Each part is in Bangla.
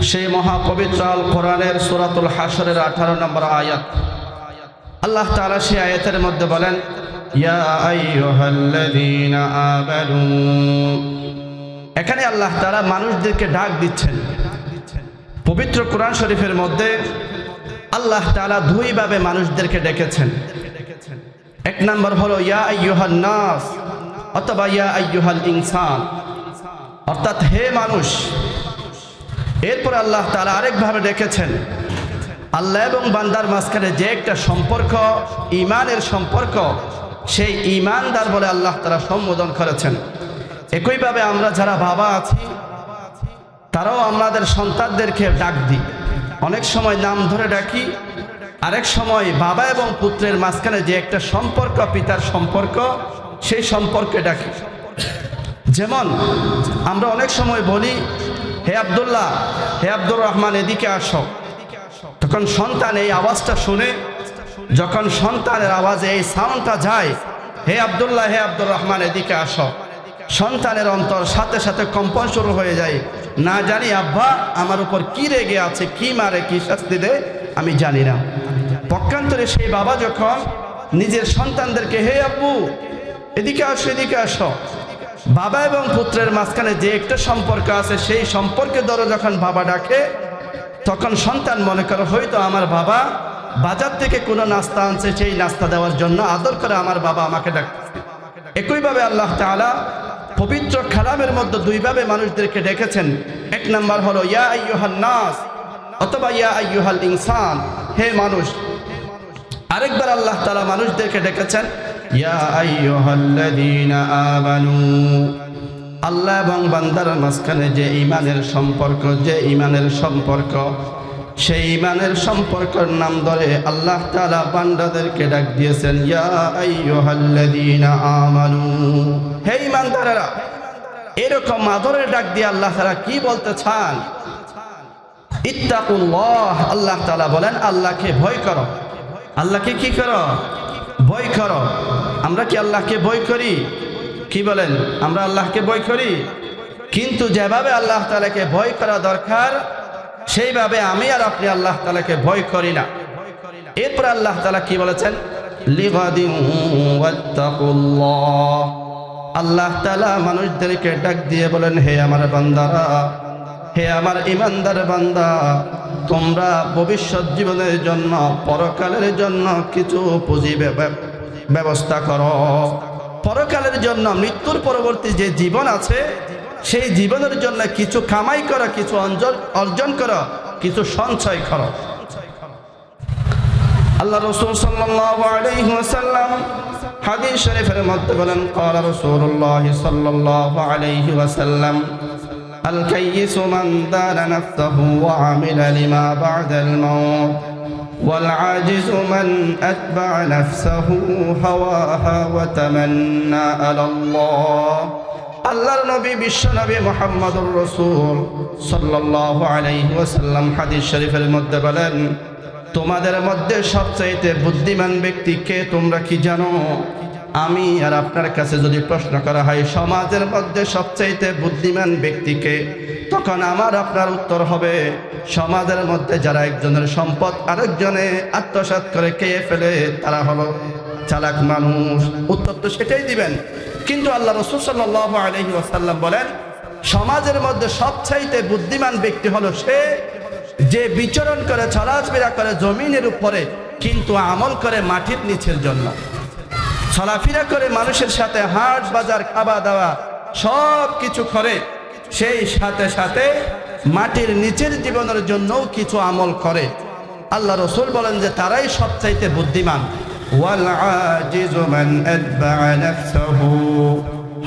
সেই মহাপবিত্র আল কোরআনের সূরাতুল হাশরের 18 নম্বর আয়াত। আল্লাহ তাআলা সেই আয়াতের মধ্যে বলেন, ইয়া আইয়ুহাল্লাযীনা আমানু। এখানে আল্লাহ তাআলা মানুষদেরকে ডাক দিচ্ছেন। পবিত্র কোরআন শরীফের মধ্যে আল্লাহ তাআলা দুইভাবে মানুষদেরকে ডেকেছেন। এক নম্বর হলো ইয়া আইয়ুহান নাস অথবা ইয়া আইয়ুহাল ইনসান, অর্থাৎ হে মানুষ। এরপর আল্লাহ তাআলা আরেকভাবে ডেকেছেন, আল্লাহ এবং বান্দার মাঝখানে যে একটা সম্পর্ক, ঈমানের সম্পর্ক, সেই ঈমানদার বলে আল্লাহ তাআলা সম্বোধন করেছেন। একইভাবে আমরা যারা বাবা আছি তারাও আমাদের সন্তানদেরকে ডাক দিই। অনেক সময় নাম ধরে ডাকি, আরেক সময় বাবা এবং পুত্রের মাঝখানে যে একটা সম্পর্ক, পিতার সম্পর্ক, সেই সম্পর্কে ডাকি। যেমন আমরা অনেক সময় বলি, হে আব্দুল্লাহ, হে আব্দুর রহমান, এদিকে আসো। তখন সন্তান এই আওয়াজটা শুনে, যখন সন্তানের আওয়াজে এই সাউন্ডটা যায়, হে আব্দুল্লাহ, হে আব্দুর রহমান, এদিকে আসো, সন্তানের অন্তর সাথে সাথে কম্পন শুরু হয়ে যায়। না জানি আব্বা আমার উপর কি রেগে আছে, কি মারে, কি শাস্তি দেয়, আমি জানি না। পক্ষান্তরে সেই বাবা যখন নিজের সন্তানদেরকে, হে আব্বু এদিকে আসো, এদিকে আসো, বাবা এবং পুত্রের মাঝখানে যে একটা সম্পর্ক আছে, সেই সম্পর্কের দ্বারা যখন বাবা ডাকে, তখন সন্তান মনে করে হয়তো আমার বাবা বাজার থেকে কোনো নাস্তা আনছে, সেই নাস্তা দেওয়ার জন্য আদর করে আমার বাবা আমাকে ডাকছে। একইভাবে আল্লাহ তাআলা পবিত্র কালামের মধ্যে দুইভাবে মানুষদেরকে ডেকেছেন। এক নাম্বার হলো ইয়া আইয়ুহান নাস অথবা ইয়া আইয়ুহাল ইনসান, হে মানুষ। আরেকবার আল্লাহ তাআলা মানুষদেরকে ডেকেছেন ইয়া আইয়ুহাল্লাযীনা আমানু। আল্লাহ এবং বান্দার মাঝখানে যে ঈমানের সম্পর্ক, যে ঈমানের সম্পর্ক, সেই ঈমানের সম্পর্কের নাম ধরে আল্লাহ তাআলা বান্দাদেরকে ডাক দিয়েছেন ইয়া আইয়ুহাল্লাযীনা আমানু, হে ঈমানদারেরা। এরকম আদরের ডাক দিয়ে আল্লাহ তাআলা কি বলতে চান? ইত্তাকুল্লাহ। আল্লাহ তাআলা বলেন আল্লাহকে ভয় করো। আল্লাহকে কি করো? ভয় করো। আমরা কি আল্লাহকে ভয় করি? কি বলেন? আমরা আল্লাহকে ভয় করি, কিন্তু যেভাবে আল্লাহ তাআলাকে ভয় করা দরকার সেইভাবে আমি আর আপনি আল্লাহ তাআলাকে ভয় করি না। এরপর আল্লাহ তাআলা কি বলেছেন? লিগাদিন ওয়াত্তাকুল্লাহ। আল্লাহ তাআলা মানুষদেরকে ডাক দিয়ে বলেন, হে আমার বান্দারা, হে আমার ঈমানদার বান্দা, তোমরা ভবিষ্যৎ জীবনের জন্য, পরকালের জন্য কিছু পুঁজি ব্যবস্থা করো। পরকালের জন্য, মৃত্যুর পরবর্তী যে জীবন আছে, সেই জীবনের জন্য কিছু কামাই করো, কিছু অর্জন করো, কিছু সঞ্চয় করো। আল্লাহ রাসূল সাল্লাল্লাহু আলাইহি ওয়াসাল্লাম হাদিস শরীফের মধ্যে বলেন, ক্বালা রাসূলুল্লাহ সাল্লাল্লাহু আলাইহি ওয়াসাল্লাম, আল কাইয়িসু মান দানা নাফসাহু ওয়া আমিলা লিমা বা'দাল মাউত ওয়াল আজিজু মান আতবা'a নাফসাহু হাওয়াহা ওয়া তামান্না আলাল্লাহ। আল্লাহর নবী, বিশ্ব নবী মুহাম্মদুর রাসূল সাল্লাল্লাহু আলাইহি ওয়াসাল্লাম হাদিস শরীফের মধ্যে বলেন, তোমাদের মধ্যে সবচাইতে বুদ্ধিমান ব্যক্তি কে তোমরা কি জানো? আমি আর আপনার কাছে যদি প্রশ্ন করা হয় সমাজের মধ্যে সবচাইতে বুদ্ধিমান ব্যক্তি কে, তখন আমার আপনার উত্তর হবে সমাজের মধ্যে যারা একজনের সম্পদ আরেকজনে আত্মসাৎ করে খেয়ে ফেলে তারা হলো চালাক মানুষ। উত্তর তো সেটাই দিবেন। কিন্তু আল্লাহ রাসূল সাল্লাল্লাহু আলাইহি ওয়াসাল্লাম বলেন, সমাজের মধ্যে সবচাইতে বুদ্ধিমান ব্যক্তি হলো সে যে বিচরণ করে, চলাফেরা করে জমিনের উপরে, কিন্তু আমল করে মাটির নিচের জন্য। চলাফেরা করে মানুষের সাথে হাট বাজার, খাওয়া দাওয়া সব কিছু করে, সেই সাথে সাথে মাটির নিচের জীবনের জন্যও কিছু আমল করে। আল্লাহ রাসূল বলেন যে তারাই সবচাইতে বুদ্ধিমান। ওয়াল আজিজু মান আতবা'a নাফসাহু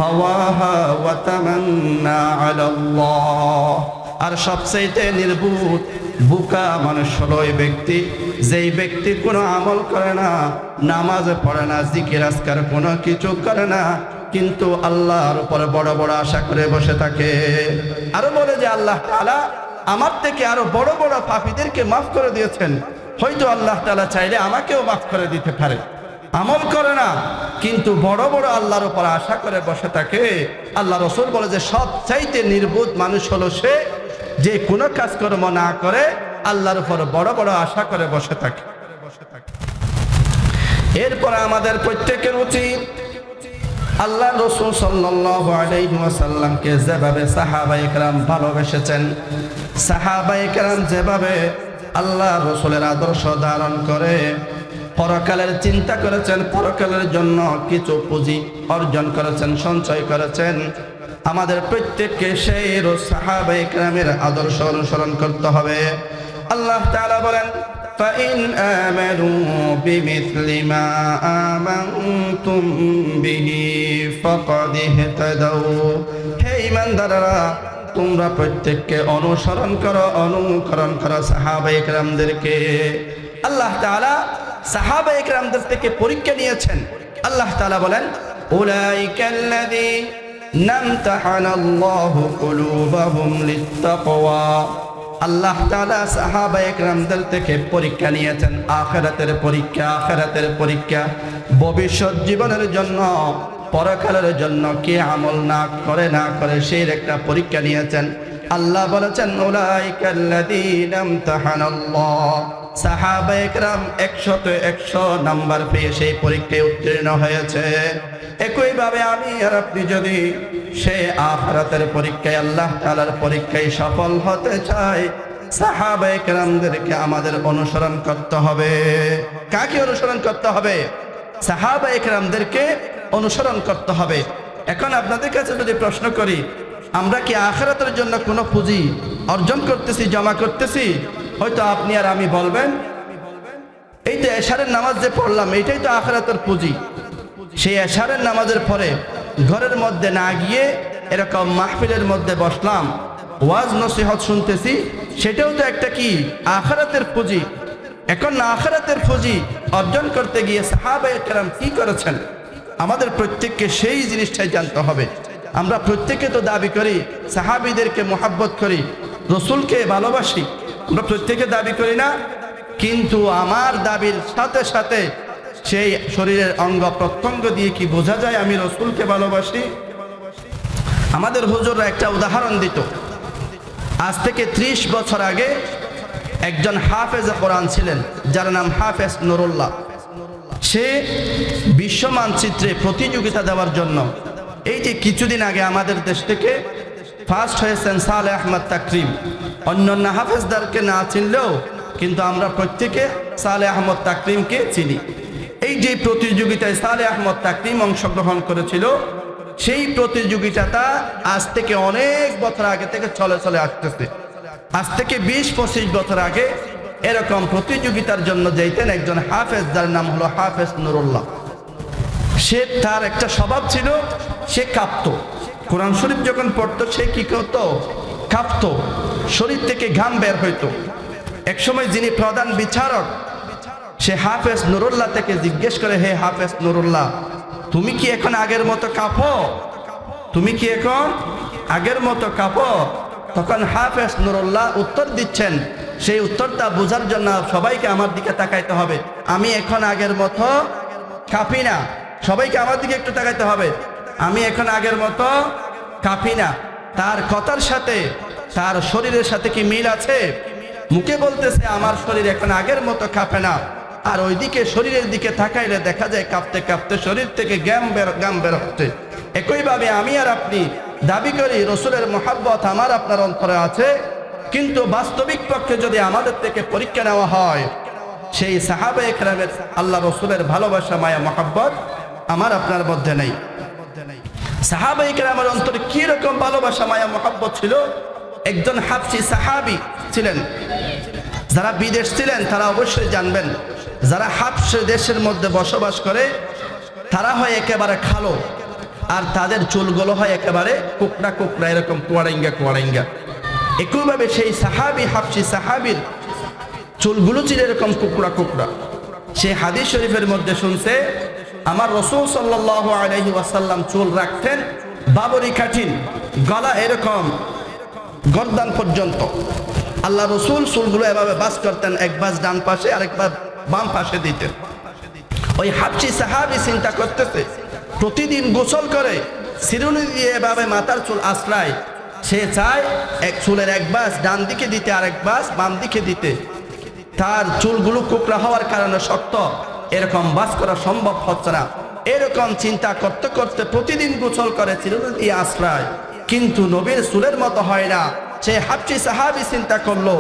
হাওয়াহা ওয়া তামান্না আলাল্লাহ। আর সবচাইতে নির্বুধ, বুকা মানুষ হলো ওই ব্যক্তি, যেই ব্যক্তি কোনো আমল করে না, নামাজ পড়ে না, জিকির আজকার কোনো কিছু করে না, কিন্তু আল্লাহর উপর বড় বড় আশা করে বসে থাকে। আরো বলে যে আল্লাহ তাআলা আমার থেকে আরো বড় বড় পাপীদেরকে মাফ করে দিয়েছেন, হয়তো আল্লাহ তাআলা চাইলে আমাকেও মাফ করে দিতে পারে। আমল করে না, কিন্তু বড় বড় আল্লাহর উপর আশা করে বসে থাকে। আল্লাহ রাসূল বলে যে সবচাইতে নির্বোধ মানুষ হলো সে যে কোনো কাজকর্ম না করে আল্লাহর উপর বড় বড় আশা করে বসে থাকে। এরপর আমাদের প্রত্যেকের উচিত আল্লাহ রাসূল সাল্লাল্লাহু আলাইহি ওয়াসাল্লামকে যেভাবে সাহাবায়ে কেরাম ভালোবেসেছেন, সাহাবায়ে কেরাম যেভাবে আল্লাহ রাসূলের আদর্শ ধারণ করে পরকালের চিন্তা করেছেন, পরকালের জন্য কিছু পুঁজি অর্জন করেছেন, সঞ্চয় করেছেন, আমাদের প্রত্যেককে সেই সাহাবায়ে কেরামের আদর্শ অনুসরণ করতে হবে। আল্লাহ তাআলা বলেন, فَإِنْ آمَنُوا بِمِثْلِ مَا آمَنْتُمْ بِهِ فَقَدِ اهْتَدَوْا। হে ঈমানদাররা, তোমরা প্রত্যেককে অনুসরণ করো সাহাবায়ে কেরামদেরকে। আল্লাহ তাআলা সাহাবায়ে কেরামদের থেকে পরীক্ষা নিয়েছেন। আল্লাহ তাআলা বলেন, উলাইকাল্লাযীনা ইমতাহানাল্লাহু কুলুবাহুম লিত্তাকওয়া। আল্লাহ তাআলা সাহাবায়ে কেরামদের থেকে পরীক্ষা নিয়েছেন, আখিরাতের পরীক্ষা, ভবিষ্যৎ জীবনের জন্য, পরকালের জন্য কি আমল না করে সেই একটা পরীক্ষা নিয়েছেন। আল্লাহ বলেছেন, উলাইকাল্লাযীনা ইমতাহানাল্লাহ। সাহাবায়ে কেরাম 100 নাম্বার পেয়ে সেই পরীক্ষায় উত্তীর্ণ হয়েছে। একইভাবে আমি আর আপনি যদি সেই আখিরাতের পরীক্ষায়, আল্লাহ তাআলার পরীক্ষায় সফল হতে চাই, সাহাবায়ে কেরামদেরকে আমাদের অনুসরণ করতে হবে। কাকে অনুসরণ করতে হবে? সাহাবায়ে কেরামদেরকে অনুসরণ করতে হবে। এখন আপনাদের কাছে যদি প্রশ্ন করি, আমরা কি আখিরাতের জন্য কোনো পুঁজি অর্জন করতেছি, জমা করতেছি? হয়তো আপনি আর আমি বলবেন, এই তো এশারের নামাজ যে পড়লাম, এইটাই তো আখিরাতের পুঁজি। সেই এশারের নামাজের পরে ঘরের মধ্যে না গিয়ে এরকম মাহফিলের মধ্যে বসলাম, ওয়াজ নসিহত শুনতেছি, সেটাও তো একটা কি আখিরাতের পুঁজি। এখন আখিরাতের পুঁজি অর্জন করতে গিয়ে সাহাবায়ে কেরাম কি করেছেন, আমাদের প্রত্যেককে সেই জিনিসটাই জানতে হবে। আমরা প্রত্যেকে তো দাবি করি সাহাবীদেরকে মোহাব্বত করি, রসুলকে ভালোবাসি, আমরা প্রত্যেকে দাবি করি না? কিন্তু আমার দাবির সাথে সাথে সেই শরীরের অঙ্গ প্রত্যঙ্গ দিয়ে কি বোঝা যায় আমি রসুলকে ভালোবাসি? আমাদের হুজুররা একটা উদাহরণ দিত। আজ থেকে 30 বছর আগে একজন হাফেজে কোরআন ছিলেন, যার নাম হাফেজ নুরুল্লাহ। সে বিশ্ব মানচিত্রে প্রতিযোগিতা দেওয়ার জন্য এই যে কিছুদিন আগে আমাদের দেশ থেকে ফার্স্ট হয়েছেন সালেহ আহমদ তাকরিম। অন্যান্য হাফেজদারকে না চিনলেও কিন্তু আমরা প্রত্যেকে সালেহ আহমদ তাকরিমকে চিনি। এই যে প্রতিযোগিতায় সালেহ আহমদ তাকরিম অংশগ্রহণ করেছিল, সেই প্রতিযোগিতাটা আজ থেকে অনেক বছর আগে থেকে চলে আসতেছে। আজ থেকে 20-25 বছর আগে এরকম প্রতিযোগিতার জন্য যাইতেন একজন হাফেজ, যার নাম হলো হাফেজ নুরুল্লাহ। সে তার একটা স্বভাব ছিল, সে কাঁপতো। কোরআন শরীফ যখন পড়তো সে কি করতো? কাঁপতো, শরীর থেকে ঘাম বের হইতো। একসময় যিনি প্রধান বিচারক, সে হাফেজ নুরুল্লাহ থেকে জিজ্ঞেস করে, হে হাফেজ নুরুল্লাহ, তুমি কি এখন আগের মতো কাঁপো? তুমি কি এখন আগের মতো কাঁপো? তখন হাফেজ নুরুল্লাহ উত্তর দিচ্ছেন, সেই উত্তরটা বোঝার জন্য সবাইকে আমার দিকে তাকাইতে হবে। আমি এখন আগের মতো কাঁপি না। সবাইকে আমার দিকে একটু তাকাইতে হবে। আমি এখন আগের মতো কাঁপি না। তার কথার সাথে তার শরীরের সাথে কি মিল আছে? মুখে বলতেছে আমার শরীর এখন আগের মতো কাঁপে না, আর ওইদিকে শরীরের দিকে তাকাইলে দেখা যায় কাঁপতে কাঁপতে শরীর থেকে গাম বের হচ্ছে। একইভাবে আমি আর আপনি দাবি করি রসুলের মোহাব্বত আমার আপনার অন্তরে আছে, কিন্তু বাস্তবিক পক্ষে যদি আমাদের থেকে পরীক্ষা নেওয়া হয়, সেই সাহাবায়ে কেরামের আল্লাহ রসুলের ভালোবাসা, মায়া, মোহাব্বত আমার আপনার মধ্যে নেই। সাহাবায়ে কেরামের অন্তরে কি রকম ভালোবাসা, মায়া, মোহাব্বত ছিল? একজন হাবশী সাহাবী ছিলেন। যারা বিদেশ ছিলেন তারা অবশ্যই জানবেন, যারা হাবশী দেশের মধ্যে বসবাস করে তারা হয় একেবারে কালো, আর তাদের চুলগুলো হয় একেবারে কুকড়া কুকড়া, এরকম কুয়ারাইঙ্গা। একইভাবে সেই সাহাবী, হাবশী সাহাবীর চুলগুলো ছিল এরকম কুকড়া। সে হাদিস শরীফের মধ্যে শুনছে, আমার রাসূল সাল্লাল্লাহু আলাইহি ওয়াসাল্লাম চুল রাখতেন বাবরি কাঠিন, গলা এরকম গর্দান পর্যন্ত। আল্লাহ রসুল চুলগুলো এভাবে বাস করতেন, এক বাস ডান পাশে আরেকবার বাম পাশে দিতেন। ওই হাবশী সাহাবী চিন্তা করতেছে, প্রতিদিন গোসল করে চিরুনি দিয়ে এভাবে মাথার চুল আশ্রায়, সে চায় এক চুলের এক বাস ডান দিকে দিতে, আরেক বাস বাম দিকে দিতে। তার চুলগুলো কোকড়া হওয়ার কারণে শক্ত, এরকম বাস করা সম্ভব হচ্ছে না। এরকম চিন্তা করতে করতে প্রতিদিন গোসল করে চিরুনি দিয়ে আশ্রয়, কিন্তু নবীর চুলের মতো হয় না। সে হাবশী সাহাবী চিন্তা করলো,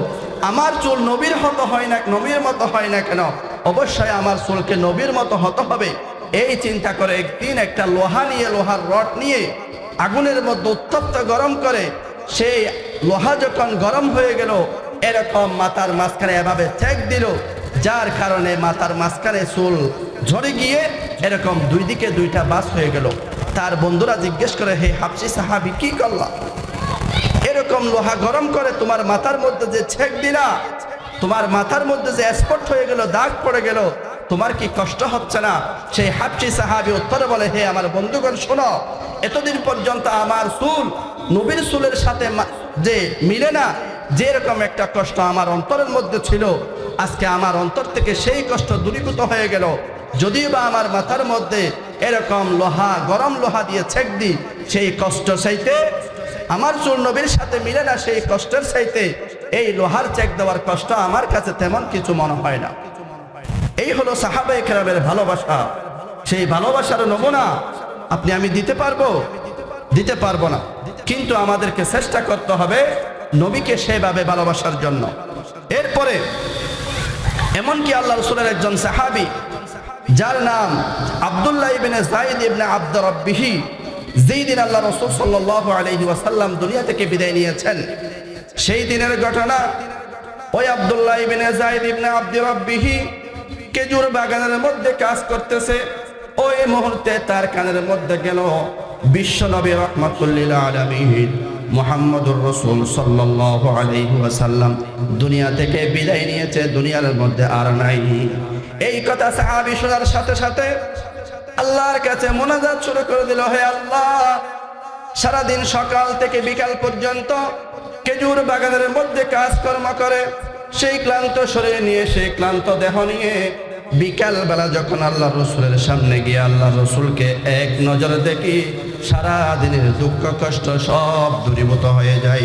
আমার চুল নবীর মতো হয় না, নবীর মতো হয় না কেন? অবশ্যই আমার চুলকে নবীর মতো হতে হবে। এই চিন্তা করে একদিন একটা লোহার রড নিয়ে আগুনের মধ্যে উত্তপ্ত গরম করে, সেই লোহা যখন গরম হয়ে গেল, এরকম মাথার মাঝখানে এভাবে চেক দিল, যার কারণে মাথার মাঝখানে চুল ঝরে গিয়ে এরকম দুই দিকে দুইটা বাস হয়ে গেল। তার বন্ধুরা জিজ্ঞেস করে, হে হাবশী সাহাবী, কি করলা? এরকম লোহা গরম করে তোমার মাথার মধ্যে যে ছেক দিলা, তোমার মাথার মধ্যে যে স্পট হয়ে গেল, দাগ পড়ে গেল, তোমার কি কষ্ট হচ্ছে না? সেই হাবশী সাহাবী উত্তরে বলে, হে আমার বন্ধুগণ শোনো, এতদিন পর্যন্ত আমার চুল নবীর চুলের সাথে যে মিলে না, যেরকম একটা কষ্ট আমার অন্তরের মধ্যে ছিল, আজকে আমার অন্তর থেকে সেই কষ্ট দূরীভূত হয়ে গেল। যদিও বা আমার মাথার মধ্যে এরকম গরম লোহা দিয়ে ছেক দিই, সেই কষ্ট চাইতে আমার চুল নবীর সাথে মিলে না, সেই কষ্টের চাইতে এই লোহার চেক দেওয়ার কষ্ট আমার কাছে তেমন কিছু মনে হয় না। এই হলো সাহাবায়ে কেরামের ভালোবাসা। সেই ভালোবাসার নমুনা আপনি আমি দিতে পারবো না, কিন্তু আমাদেরকে চেষ্টা করতে হবে নবীকে সেভাবে ভালোবাসার জন্য। এরপরে এমনকি আল্লাহ রাসূলের একজন সাহাবী, যার নাম আব্দুল্লাহ ইবনে যায়েদ ইবনে আব্দ রাব্বিহি, যেই দিন আল্লাহ রাসূল সাল্লাল্লাহু আলাইহি ওয়াসাল্লাম দুনিয়া থেকে বিদায় নিয়েছেন, সেই দিনের ঘটনা। ওই আব্দুল্লাহ ইবনে যায়েদ ইবনে আব্দ রাব্বিহি খেজুর বাগানের মধ্যে কাজ করতেছে। ওই মুহূর্তে তার কানের মধ্যে গেল বিশ্ব নবী রাহমাতুল লিল আলামিন মুহাম্মদুর রাসূল সাল্লাল্লাহু আলাইহি ওয়াসাল্লাম দুনিয়া থেকে বিদায় নিয়েছে, দুনিয়ার মধ্যে আর নাই। এই কথা সাহাবী শোনার সাথে সাথে আল্লাহর কাছে মোনাজাত শুরু করে দিল, হে আল্লাহ, সারাদিন সকাল থেকে বিকাল পর্যন্ত খেজুর বাগানের মধ্যে কাজকর্ম করে সেই ক্লান্ত শরীর নিয়ে, সেই ক্লান্ত দেহ নিয়ে বিকাল বেলা যখন আল্লাহ রসুলের সামনে গিয়ে আল্লাহ রসুলকে এক নজর দেখি, সারা দিনের দুঃখ কষ্ট সব দূরীভূত হয়ে যায়।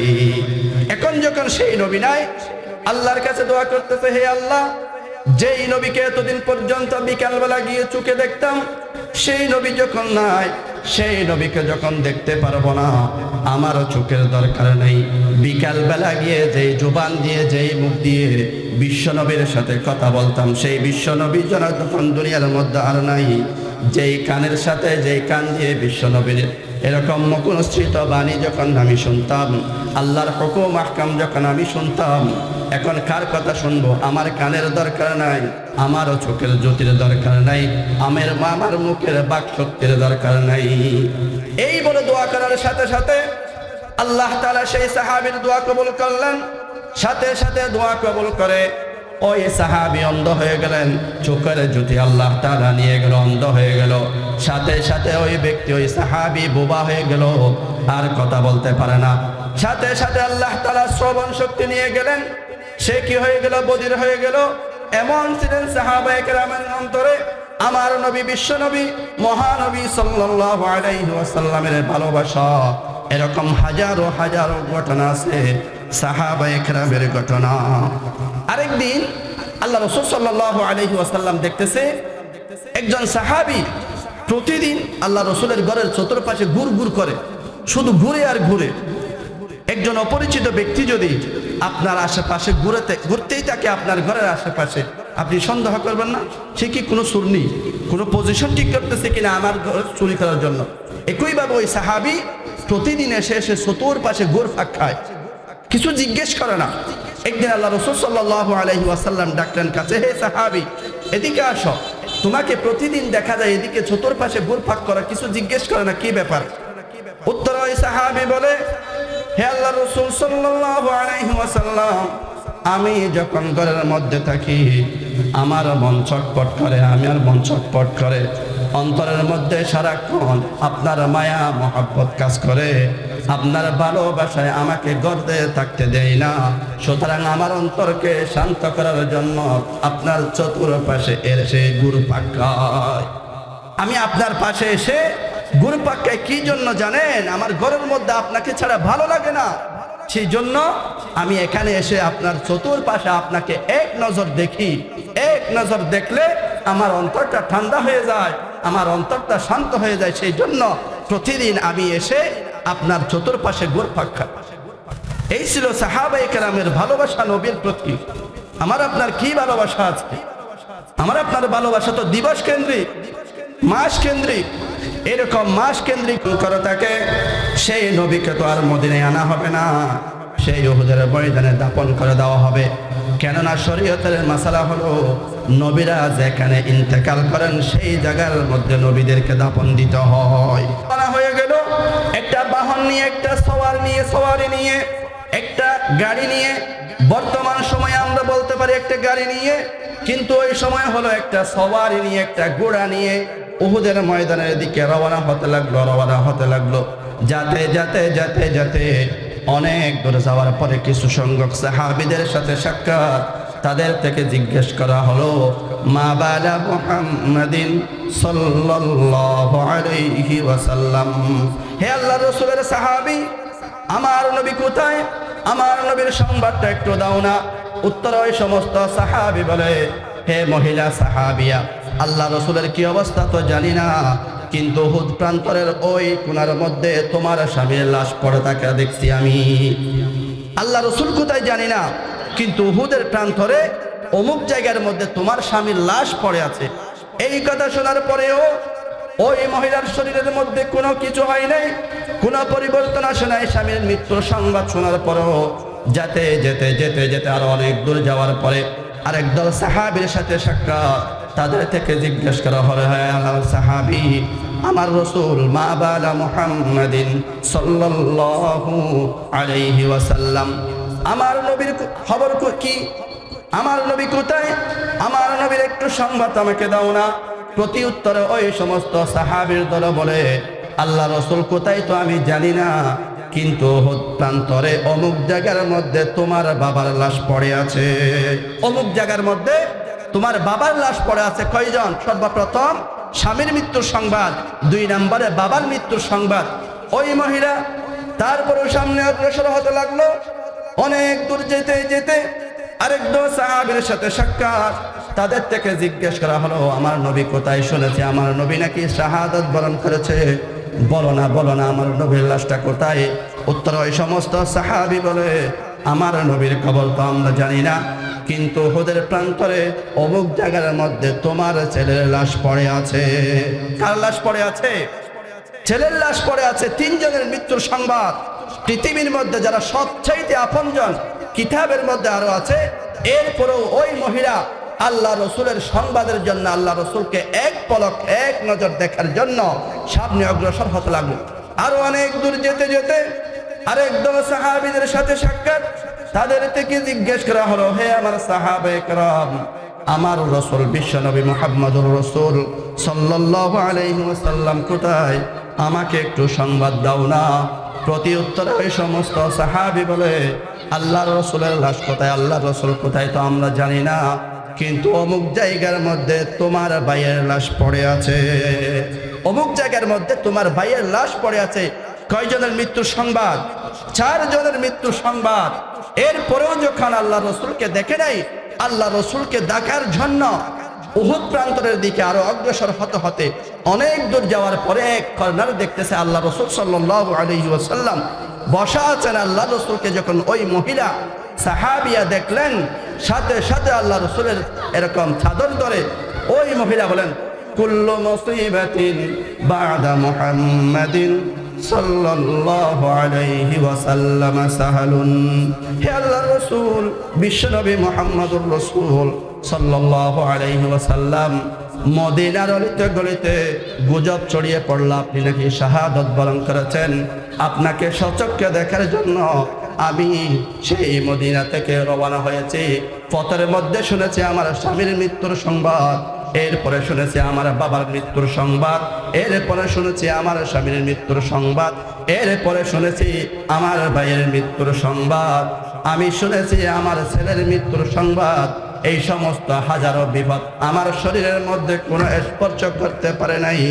এখন যখন সেই নবী নাই, আল্লাহর কাছে দোয়া করতেছে, হে আল্লাহ, যেই নবীকে এতদিন পর্যন্ত বিকালবেলা গিয়ে চোখে দেখতাম, সেই নবী যখন নাই, সেই নবীকে যখন দেখতে পারবো না, আমারও চোখের দরকার নেই। বিকালবেলা গিয়ে যেই জুবান দিয়ে, যেই মুখ দিয়ে বিশ্ব নবীর সাথে কথা বলতাম, সেই বিশ্ব নবী যখন দুনিয়ার মধ্যে আর নাই, যেই কানের সাথে, যেই কান দিয়ে বিশ্ব নবীর এরকম মুখনিসৃত বাণী যখন আমি শুনতাম, আল্লাহর হুকুম আহকাম যখন আমি শুনতাম, এখন কার কথা শুনবো? আমার কানের দরকার নাই, আমারও চোখের জ্যোতির দরকার নাই, আমার মুখের বাক শক্তির দরকার নাই। এই বলে দোয়া করার সাথে সাথে আল্লাহ তাআলা সেই সাহাবীর দোয়া কবুল করলেন। সাথে সাথে দোয়া কবুল করে ওই সাহাবী অন্ধ হয়ে গেলেন, চোখের জ্যোতি আল্লাহ তাআলা নিয়ে গেল, অন্ধ হয়ে গেল। সাথে সাথে ওই ব্যক্তি, ওই সাহাবী বোবা হয়ে গেল, আর কথা বলতে পারে না। সাথে সাথে আল্লাহ তাআলা শ্রবণ শক্তি নিয়ে গেলেন, সে কি হয়ে গেল? বধির হয়ে গেল। এমন ছিলেন সাহাবায়ে কেরামের অন্তরে আমার নবী, বিশ্ব নবী, মহানবী সাল্লাল্লাহু আলাইহি ওয়াসাল্লামের ভালোবাসা। এরকম হাজারো হাজারো ঘটনা আছে, সাহাবায়ে কেরামের ঘটনা। আরেকদিন আল্লাহ রাসূল সাল্লাল্লাহু আলাইহি ওয়াসাল্লাম দেখতেছে একজন সাহাবী প্রতিদিন আল্লাহ রাসূলের ঘরের চতুর্পাশে ঘুরঘুর করে, শুধু ঘুরে আর ঘুরে। একজন অপরিচিত ব্যক্তি যদি আপনার আশেপাশে ঘুরতেই থাকে, আপনার ঘরের আশেপাশে, আপনি সন্দেহ করবেন না সে কি কোনো চুরনি, কোনো পজিশন ঠিক করতেছে কিনা আমার ঘর চুরি করার জন্য। একইভাবে ওই সাহাবী প্রতিদিন এসে এসে চতুর্পাশে ঘুরপাক খায়, কিছু জিজ্ঞেস করে না। একদিন আল্লাহ রাসূল সাল্লাল্লাহু আলাইহি ওয়াসাল্লাম ডাকলেন কাছে, হে সাহাবী, এদিকে আসো, তোমাকে প্রতিদিন দেখা যায় এদিকে চতুর্পাশে ঘুরপাক করা, কিছু জিজ্ঞেস করে না, কি ব্যাপার? উত্তর ওই সাহাবী বলে, হে আল্লাহ রাসূল সাল্লাল্লাহু আলাইহি ওয়াসাল্লাম, আমি যখন ঘরের মধ্যে থাকি আমার মন ছটফট করে, আমার মন ছটফট করে, অন্তরের মধ্যে সারাক্ষণ আপনার মায়া মহব্বত কাজ করে, আপনার ভালোবাসায় আমাকে গর্দে থাকতে দেয় না। সুতরাং আমার অন্তরকে শান্ত করার জন্য আপনার চতুর্পাশে এসে ঘুরপাক খায়। আমি আপনার পাশে এসে ঘুরপাক্কায় কি জন্য জানেন? আমার ঘরের মধ্যে আপনাকে ছাড়া ভালো লাগে না, সেই জন্য আমি এখানে এসে আপনার চতুর্পাশে আপনাকে এক নজর দেখি। এক নজর দেখলে আমার অন্তরটা ঠান্ডা হয়ে যায়, আমার অন্তরটা শান্ত হয়ে যায়। সেই জন্য প্রতিদিন আমি এসে আপনার চতুর্পাশে ঘুরপাক খাই। এই ছিল সাহাবায়ে কেরামের ভালোবাসা নবীর প্রতি। আমার আপনার কি ভালোবাসা আছে? আমার আপনার ভালোবাসা তো দিবস কেন্দ্রিক, মাস কেন্দ্রিক। এরকম মাস কেন্দ্রিক করে থাকে, সেই নবীকে তো আর মদিনায় আনা হবে না, সেই উহুদের ময়দানে দাফন করে দেওয়া হবে। কেননা শরীয়তের মাসালা হলো নবীরা যেখানে ইন্তেকাল করেন সেই জায়গার মধ্যে নবীদেরকে দাফন দিতে হয়। আনা হয়ে গেল একটা বাহন নিয়ে, একটা সওয়ারি নিয়ে, একটা গাড়ি নিয়ে। বর্তমান সময়ে আমরা বলতে পারি একটা গাড়ি নিয়ে, কিন্তু ওই সময় হলো একটা সওয়ারি নিয়ে, একটা ঘোড়া নিয়ে উহুদের ময়দানের দিকে রওনা হতে লাগলো। যাতে অনেক দূর যাওয়ার পরে কিছু সংখ্যক সাহাবীদের সাথে সাক্ষাৎ। তাদের থেকে জিজ্ঞেস করা হলো, মা বালা মুহাম্মাদিন সাল্লাল্লাহু আলাইহি ওয়াসাল্লাম, হে আল্লাহর রাসূলের সাহাবী, আমার নবী কোথায়? আমার নবীর সংবাদটা একটু দাও না। উত্তরে ওই সমস্ত সাহাবী বলে, হে মহিলা সাহাবিয়া, আল্লাহ রসুলের কি অবস্থা তো জানি না, কিন্তু উহুদ প্রান্তরের ওই কোণার মধ্যে তোমার স্বামীর লাশ পড়ে থাকে দেখছি আমি। আল্লাহ রসুল কোথায় জানি না, কিন্তু উহুদের প্রান্তরে অমুক জায়গার মধ্যে তোমার স্বামীর লাশ পড়ে আছে। এই কথা শোনার পরেও ওই মহিলার শরীরের মধ্যে কোনো কিছু হয় নাই, কোনো পরিবর্তন আসে নাই। স্বামীর মৃত্যুর সংবাদ শোনার পরেও যেতে আরো অনেক দূর যাওয়ার পরে আরেক দল সাহাবীর সাথে সাক্ষাৎ। তাদের থেকে জিজ্ঞেস করা হলো, হ্যাঁ সাহাবী, আমার রাসূল মা বালা মুহাম্মাদিন সাল্লাল্লাহু আলাইহি ওয়াসাল্লাম, আমার নবীর খবর কি? আমার নবী কোথায়? আমার নবীর একটু সংবাদ আমাকে দাও না। প্রতি উত্তরে ওই সমস্ত সাহাবীর দল বলে, আল্লাহ রাসূল কোথায় তো আমি জানি না, কিন্তু উহুদ প্রান্তরে অমুক জায়গার মধ্যে তোমার বাবার লাশ পড়ে আছে। অমুক জায়গার মধ্যে তোমার বাবার লাশ পড়ে আছে। কয়জন? সর্বপ্রথম স্বামীর মৃত্যুর সংবাদ, 2 নম্বরে বাবার মৃত্যুর সংবাদ। ওই মহিলা তারপরে সামনে অগ্রসর হতে লাগলো। অনেক দূর যেতে আরেক দল সাহাবীর সাথে সাক্ষাৎ। তাদের থেকে জিজ্ঞেস করা হলো, আমার নবী কোথায়? শুনেছি আমার নবী নাকি শাহাদাত বরণ করেছে। বলো না আমার নবীর লাশটা কোথায়? উত্তর ওই সমস্ত সাহাবী বলে, আমার নবীর খবর তো আমরা জানি না, কিন্তু উহুদের প্রান্তরে অমুক জায়গার মধ্যে তোমার ছেলের লাশ পড়ে আছে। কার লাশ পড়ে আছে? ছেলের লাশ পড়ে আছে। 3 জনের মৃত্যুর সংবাদ। পৃথিবীর মধ্যে যারা সবচাইতে আপনজন কিতাবের মধ্যে আরো আছে। এরপরেও ওই মহিলা আল্লাহ রসুলের সংবাদের জন্য, আল্লাহ রসুলকে এক পলক এক নজর দেখার জন্য সামনে অগ্রসর হতে লাগলো। আরো অনেক দূর যেতে আরেক দল সাহাবীদের সাথে সাক্ষাৎ। তাদের থেকে জিজ্ঞেস করা হলো, হে আমার সাহাবায়ে কেরাম, আমার রসুল বিশ্বনবী মুহাম্মদুর রাসূল সাল্লাল্লাহু আলাইহি ওয়াসাল্লাম কোথায়? আমাকে একটু সংবাদ দাও না। প্রতি উত্তরে ওই সমস্ত সাহাবী বলে, আল্লাহর রসুলের লাশ কোথায়? আল্লাহর রসুল কোথায় তো আমরা জানি না, কিন্তু অমুক জায়গার মধ্যে তোমার ভাইয়ের লাশ পড়ে আছে। অমুক জায়গার মধ্যে তোমার ভাইয়ের লাশ পড়ে আছে। কয়জনের মৃত্যুর সংবাদ? 4 জনের মৃত্যুর সংবাদ। এরপরেও যখন আল্লাহ রসুলকে দেখে নাই, আল্লাহ রসুলকে দেখার জন্য উহুদ প্রান্তরের দিকে আরো অগ্রসর হতে অনেক দূর যাওয়ার পরে এক কর্নার দেখতেছে আল্লাহ রসুল সাল্লাল্লাহু আলাইহি ওয়াসাল্লাম বসা আছেন। আল্লাহ রসুলকে যখন ওই মহিলা সাহাবিয়া দেখলেন, সাথে আল্লাহ রসুলের এরকম চাদর ধরে ওই মহিলা বলেন, কুল্লু মুসিবাতিন বা'দা মুহাম্মাদিন সাল্লাল্লাহু আলাইহি ওয়াসাল্লাম সাহালুন। হে আল্লাহর রাসূল বিশ্বনবী মুহাম্মদুর রাসূল সাল্লাল্লাহু আলাইহি ওয়াসাল্লাম, মদিনার অলিতে গলিতে গুজব ছড়িয়ে পড়ল আপনি নাকি শাহাদাত বরণ করেছেন। আপনাকে সচক্ষে দেখার জন্য আমি সেই মদিনা থেকে রওনা হয়েছি। পথের মধ্যে শুনেছি আমার স্বামীর মৃত্যুর সংবাদ, এরপরে শুনেছি আমার বাবার মৃত্যুর সংবাদ, এরপরে শুনেছি আমার স্বামীর মৃত্যুর সংবাদ, এরপরে শুনেছি আমার ভাইয়ের মৃত্যুর সংবাদ, আমি শুনেছি আমার ছেলের মৃত্যুর সংবাদ। এই সমস্ত হাজারো বিপদ আমার শরীরের মধ্যে কোনো স্পর্শ করতে পারে নাই।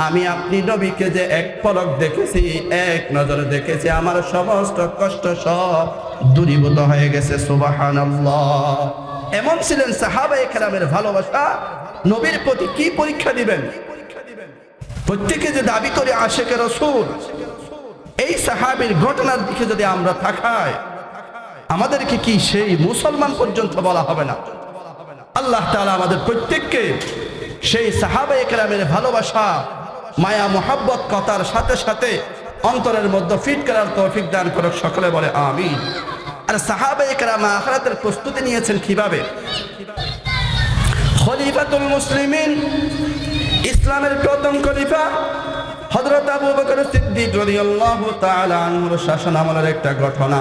আমি আপনি নবীকে যে এক পলক দেখেছি, এক নজরে দেখেছি, আমার সমস্ত কষ্ট সব দূরীভূত হয়ে গেছে। সুবহানাল্লাহ। এমন ছিলেন সাহাবায়ে কেরামের ভালোবাসা। নবীর প্রতি কি পরীক্ষা দিবেন? প্রত্যেকে যে দাবি করে আশিকে রাসূল, এই সাহাবীর ঘটনার দিকে যদি আমরা তাকাই, আমাদেরকে কি সেই মুসলমান পর্যন্ত বলা হবে না? আল্লাহ তাআলা আমাদের প্রত্যেককে সেই সাহাবায়ে কেরামের ভালোবাসা, মায়া মোহাব্বত কথার সাথে সাথে অন্তরের মধ্যে ফিট করার তৌফিক দান করুক। সকলে বলে আমিন। আর সাহাবায়ে কেরাম আখিরাতের প্রস্তুতি নিয়েছেন কিভাবে? খলিফাতুল মুসলিমিন, ইসলামের প্রথম খলিফা হযরত আবু বকর সিদ্দিক রাদিয়াল্লাহু তাআলা আনহুর শাসন আমলের একটা ঘটনা।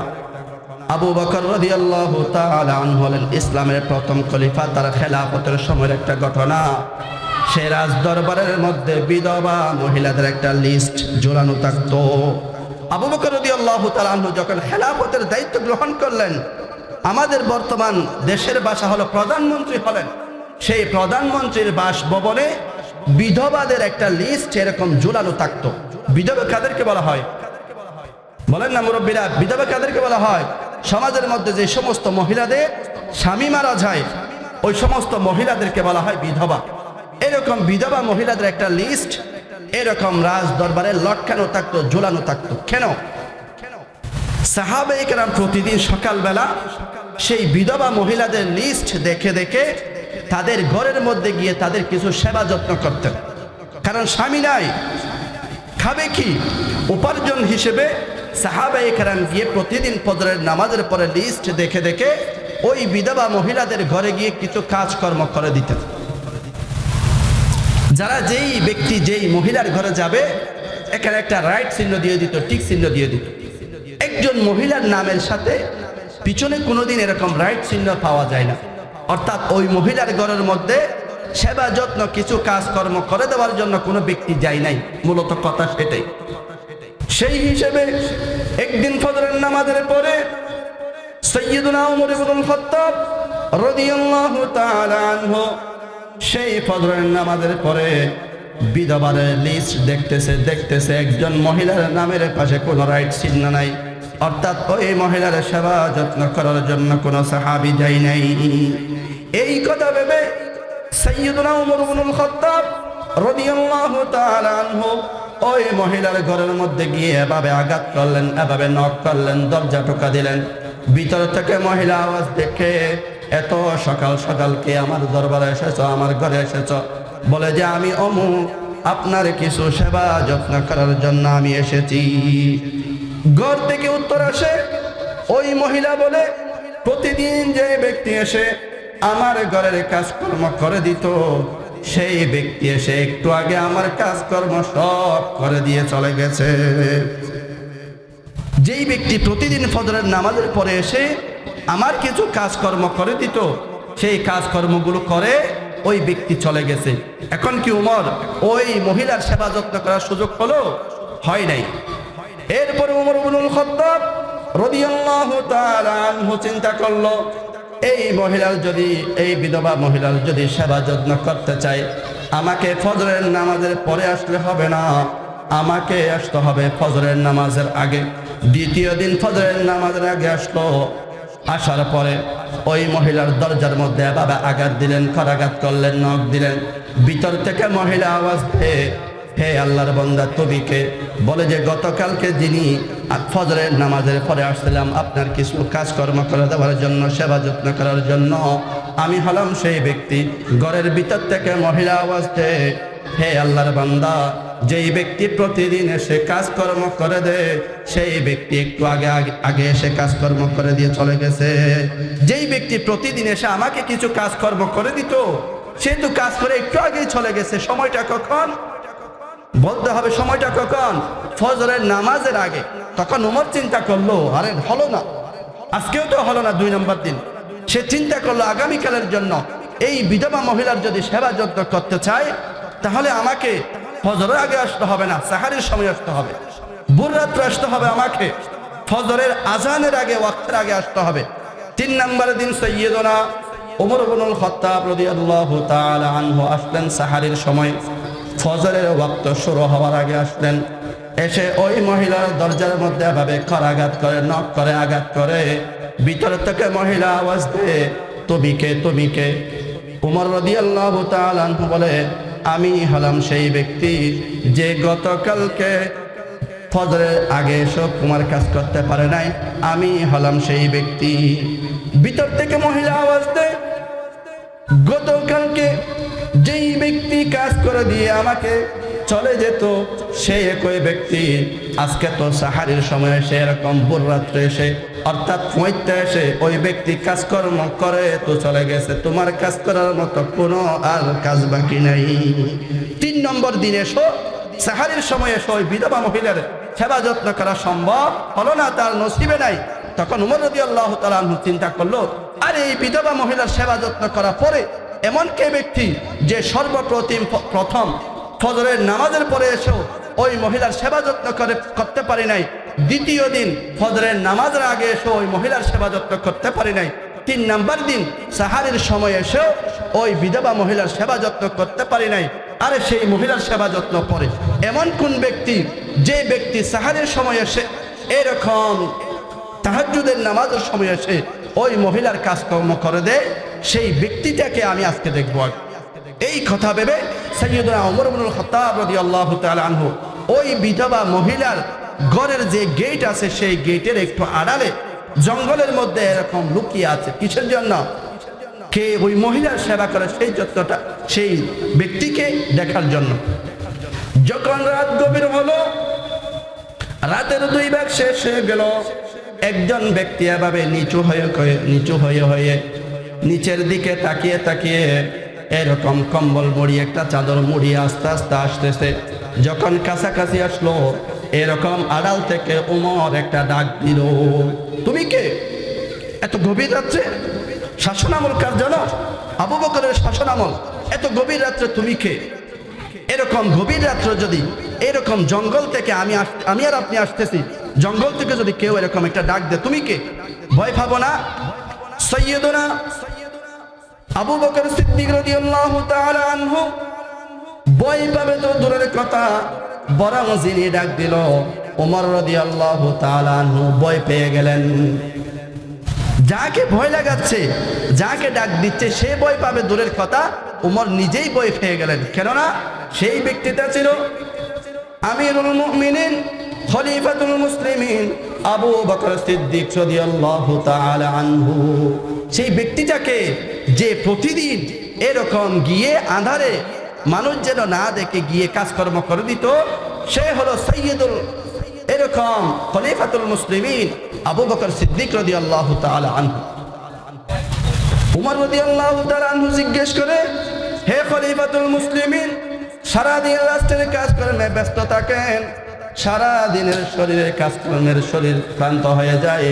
আবু বকর রাদিয়াল্লাহু তাআলা আনহু হলেন ইসলামের প্রথম খলিফা। তার খেলাফতের সময়ের একটা ঘটনা। সে রাজ দরবারের মধ্যে বিধবা মহিলাদের একটা লিস্ট ঝোলানো থাকতো। আবু বকর রাদিয়াল্লাহু তাআলা আনহু যখন খেলাফতের দায়িত্ব গ্রহণ করলেন, আমাদের বর্তমান দেশের ভাষা হলো প্রধানমন্ত্রী হলেন, সেই প্রধানমন্ত্রীর বাসভবনে বিধবাদের একটা লিস্ট এরকম ঝুলানো থাকতো। বিধবা কাদেরকে বলা হয়? বলেন না মুরব্বীরা, বিধবা কাদেরকে বলা হয়? সমাজের মধ্যে যে সমস্ত মহিলাদের স্বামী মারা যায়, ওই সমস্ত মহিলাদেরকে বলা হয় বিধবা। এরকম বিধবা মহিলাদের একটা লিস্ট এরকম রাজ দরবারে লটকানো থাকতো, ঝুলানো থাকতো। কেন? সাহাবায়ে কেরাম প্রতিদিন সকালবেলা সেই বিধবা মহিলাদের লিস্ট দেখে দেখে তাদের ঘরের মধ্যে গিয়ে তাদের কিছু সেবা যত্ন করতেন। কারণ স্বামী নাই, খাবে কি? উপার্জন হিসেবে সাহাবায়ে কেরাম গিয়ে প্রতিদিন ফজরের নামাজের পরে লিস্ট দেখে দেখে ওই বিধবা মহিলাদের ঘরে গিয়ে কিছু কাজকর্ম করে দিতেন। যারা যেই ব্যক্তি যেই মহিলার ঘরে যাবে, এখানে একটা রাইট চিহ্ন দিয়ে দিত, টিক চিহ্ন দিয়ে দিত। একজন মহিলার নামের সাথে পিছনে কোনোদিন এরকম রাইট চিহ্ন পাওয়া যায় না। অর্থাৎ ওই মহিলার ঘরের মধ্যে সেবা যত্ন কিছু কাজকর্ম করে দেওয়ার জন্য কোনো ব্যক্তি যায় নাই। মূলত কথা সেটাই। সেই হিসেবে একদিন ফজরের নামাজের পরে সাইয়্যিদুনা ওমর ইবনুল খাত্তাব রাদিয়াল্লাহু তাআলা আনহু সেই ফজরের নামাজের পরে বিধবার লিস্ট দেখতেছে একজন মহিলার নামের পাশে কোনো রাইট চিহ্ন নাই। অর্থাৎ ওই মহিলার সেবা যত্ন করার জন্য কোনো সাহাবী যায় নাই। এই কথা ভেবে সাইয়্যিদুনা ওমর ইবনুল খাত্তাব রাদিয়াল্লাহু তাআলা আনহু ওই মহিলার ঘরের মধ্যে গিয়ে এভাবে আঘাত করলেন, এভাবে নক করলেন, দরজা টোকা দিলেন। ভিতর থেকে মহিলা আওয়াজ দেখে, এত সকাল সকাল কে আমার দরবারে এসেছ, আমার ঘরে এসেছ? বলে যে আমি অমুক, আপনার কিছু সেবা যত্ন করার জন্য আমি এসেছি। ঘর থেকে উত্তর আসে, ওই মহিলা বলে প্রতিদিন যে ব্যক্তি এসে আমার ঘরের কাজকর্ম করে দিত, সেই ব্যক্তি এসে একটু আগে আমার কাজকর্ম সব করে দিয়ে চলে গেছে। যেই ব্যক্তি প্রতিদিন ফজরের নামাজের পরে এসে আমার কিছু কাজকর্ম করে দিত, সেই কাজকর্মগুলো করে ওই ব্যক্তি চলে গেছে। এখন কি উমর ওই মহিলার সেবা যত্ন করার সুযোগ হলো? হয় নাই। এরপরে উমর ইবনুল খাত্তাব রাদিয়াল্লাহু তাআলা আনহু চিন্তা করলো, এই মহিলার যদি, এই বিধবা মহিলার যদি সেবা যত্ন করতে চাই, আমাকে ফজরের নামাজের পরে আসলে হবে না, আমাকে আসতে হবে ফজরের নামাজের আগে। দ্বিতীয় দিন ফজরের নামাজের আগে আসলো। আসার পরে ওই মহিলার দরজার মধ্যে এভাবে আঘাত দিলেন, করাঘাত করলেন, নখ দিলেন। ভিতর থেকে মহিলা আওয়াজ দেয়, হে আল্লাহর বান্দা তুমি কে? বলে যে গতকালকে যিনি ফজরের নামাজের পরে আসছিলাম আপনার কিছু কাজকর্ম করে দেওয়ার জন্য, সেবা যত্ন করার জন্য, আমি হলাম সেই ব্যক্তি। ঘরের ভিতর থেকে মহিলা আওয়াজ দেয়, হে আল্লাহর বান্দা, যেই ব্যক্তি প্রতিদিন এসে কাজকর্ম করে দেয়, সেই ব্যক্তি একটু আগে এসে কাজকর্ম করে দিয়ে চলে গেছে। যেই ব্যক্তি প্রতিদিন এসে আমাকে কিছু কাজকর্ম করে দিত, সে তো কাজ করে একটু আগেই চলে গেছে। সময়টা কখন? বলতে হবে সময়টা কখন? ফজরের নামাজের আগে। তখন উমর চিন্তা করলো, আরে হলো না, আজকেও তো হলো না, 2 নম্বর দিন। সে চিন্তা করলো আগামীকালের জন্য এই বিধবা মহিলার যদি সেবা যত্ন করতে চায়, তাহলে আমাকে ফজরের আগে আসতে হবে না, সাহারির সময় আসতে হবে, ভোর রাত্রে আসতে হবে, আমাকে ফজরের আজানের আগে, ওয়াক্তের আগে আসতে হবে। 3 নম্বর দিন সাইয়্যিদুনা ওমর ইবনুল খাত্তাব রাদিয়াল্লাহু তাআলা আনহু আসলেন সাহারির সময়। ফজরের ওয়াক্ত শুরু হওয়ার আগে আসলেন। এসে ওই মহিলার দরজার মধ্যে এভাবে করাঘাত করে, নক করে, আঘাত করে। ভিতর থেকে মহিলা আওয়াজ দেয়, তুমি কে, তুমি কে? উমর রাদিয়াল্লাহু তাআলা আনহু বলে, আমি হলাম সেই ব্যক্তি যে গতকালকে ফজরের আগে এসে তোমার কাজ করতে পারে নাই। আমি হলাম সেই ব্যক্তি। ভিতর থেকে মহিলা আওয়াজ দেয়, গতকালকে যেই ব্যক্তি কাজ করে দিয়ে আমাকে চলে যেত, সেই একই ব্যক্তি আজকে তো সাহারির সময় এসে এরকম ভোর রাত্রে এসে, অর্থাৎ পৌঁছতে এসে ওই ব্যক্তি কাজকর্ম করে তো চলে গেছে। তোমার কাজ করার মতো কোনো আর কাজ বাকি নাই। 3 নম্বর দিন এসো, সাহারির সময় এসো, ওই বিধবা মহিলার সেবা যত্ন করা সম্ভব হলো না, তার নসিবে নাই। তখন উমর রাদিয়াল্লাহু তাআলা আনহু চিন্তা করলো, আরে এই বিধবা মহিলার সেবা যত্ন করা পরে এমন কে ব্যক্তি যে প্রথম ফজরের নামাজের পরে এসেও ওই মহিলার সেবা যত্ন করতে পারি নাই, দ্বিতীয় দিন ফজরের নামাজের আগে এসেও ওই মহিলার সেবা যত্ন করতে পারি নাই, 3 নম্বর দিন সাহারির সময় এসেও ওই বিধবা মহিলার সেবা যত্ন করতে পারি নাই। আরে সেই মহিলার সেবা যত্ন করে এমন কোন ব্যক্তি যে ব্যক্তি সাহারির সময় এসে এরকম তাহাজ্জুদের নামাজের সময় এসে ওই মহিলার কাজকর্ম করে দেয়, সেই ব্যক্তিটাকে আমি আজকে দেখব। এই কথা ভেবে সাইয়্যিদুনা ওমর ইবনুল খাত্তাব রাদিয়াল্লাহু তাআলা আনহু ওই বিধবা মহিলার ঘরের যে গেট আছে সেই গেটের একটু আড়ালে জঙ্গলের মধ্যে এরকম লুকিয়ে আছে। কিসের জন্য? কে ওই মহিলার সেবা করে সেই যত্নটা সেই ব্যক্তিকে দেখার জন্য। যখন রাত গভীর হলো, রাতের 2 ভাগ শেষ হয়ে গেল, একজন ব্যক্তি এভাবে নিচু হয়ে নিচের দিকে তাকিয়ে তাকিয়ে এরকম কম্বল মুড়ি, একটা চাদর মুড়ি আস্তে আস্তে আসতেছে। যখন কাছাকাছি আসলো, এরকম আড়াল থেকে উমর একটা ডাক দিল, তুমি কে? এত গভীর রাত্রে শাসন আমল কার জানো? আবু বকরের শাসন আমল, এত গভীর রাত্রে তুমি কে? এরকম গভীর রাত্রে যদি এরকম জঙ্গল থেকে আমি আর আপনি আসতেছি, জঙ্গল থেকে যদি কেউ এরকম একটা ডাক দেয়, তুমি কে? ভয় পাবো না? সাইয়্যিদুনা আবু বকর সিদ্দিক রাদিয়াল্লাহু তাআলা আনহু ভয় পাবে তো দূরের কথা, বরং যিনি ডাক দিল ওমর রাদিয়াল্লাহু তাআলা আনহু ভয় পেয়ে গেলেন। যাকে ভয় লাগাচ্ছে, যাকে ডাক দিচ্ছে, সে ভয় পাবে দূরের কথা, ওমর নিজেই ভয় পেয়ে গেলেন। কেননা সেই ব্যক্তিটা ছিল আমিরুল মুমিনিন খলিফাতুল মুসলিমিন আবু বকর সিদ্দিক রাদিয়াল্লাহু তাআলা আনহু। সেই ব্যক্তিটাকে যে প্রতিদিন এরকম গিয়ে আঁধারে মানুষ যেন না দেখে গিয়ে কাজকর্ম করে দিত, সে হলো সাইয়্যিদুল এরকম খলিফাতুল মুসলিমিন আবু বকর সিদ্দিক রাদিয়াল্লাহু তাআলা আনহু। উমর রাদিয়াল্লাহু তাআলা আনহু জিজ্ঞেস করে, হে খলিফাতুল মুসলিমিন, সারাদিন রাষ্ট্রের কাজকর্মে ব্যস্ত থাকেন, সারাদিনের শরীরের কাজকর্মের শরীর ক্লান্ত হয়ে যায়,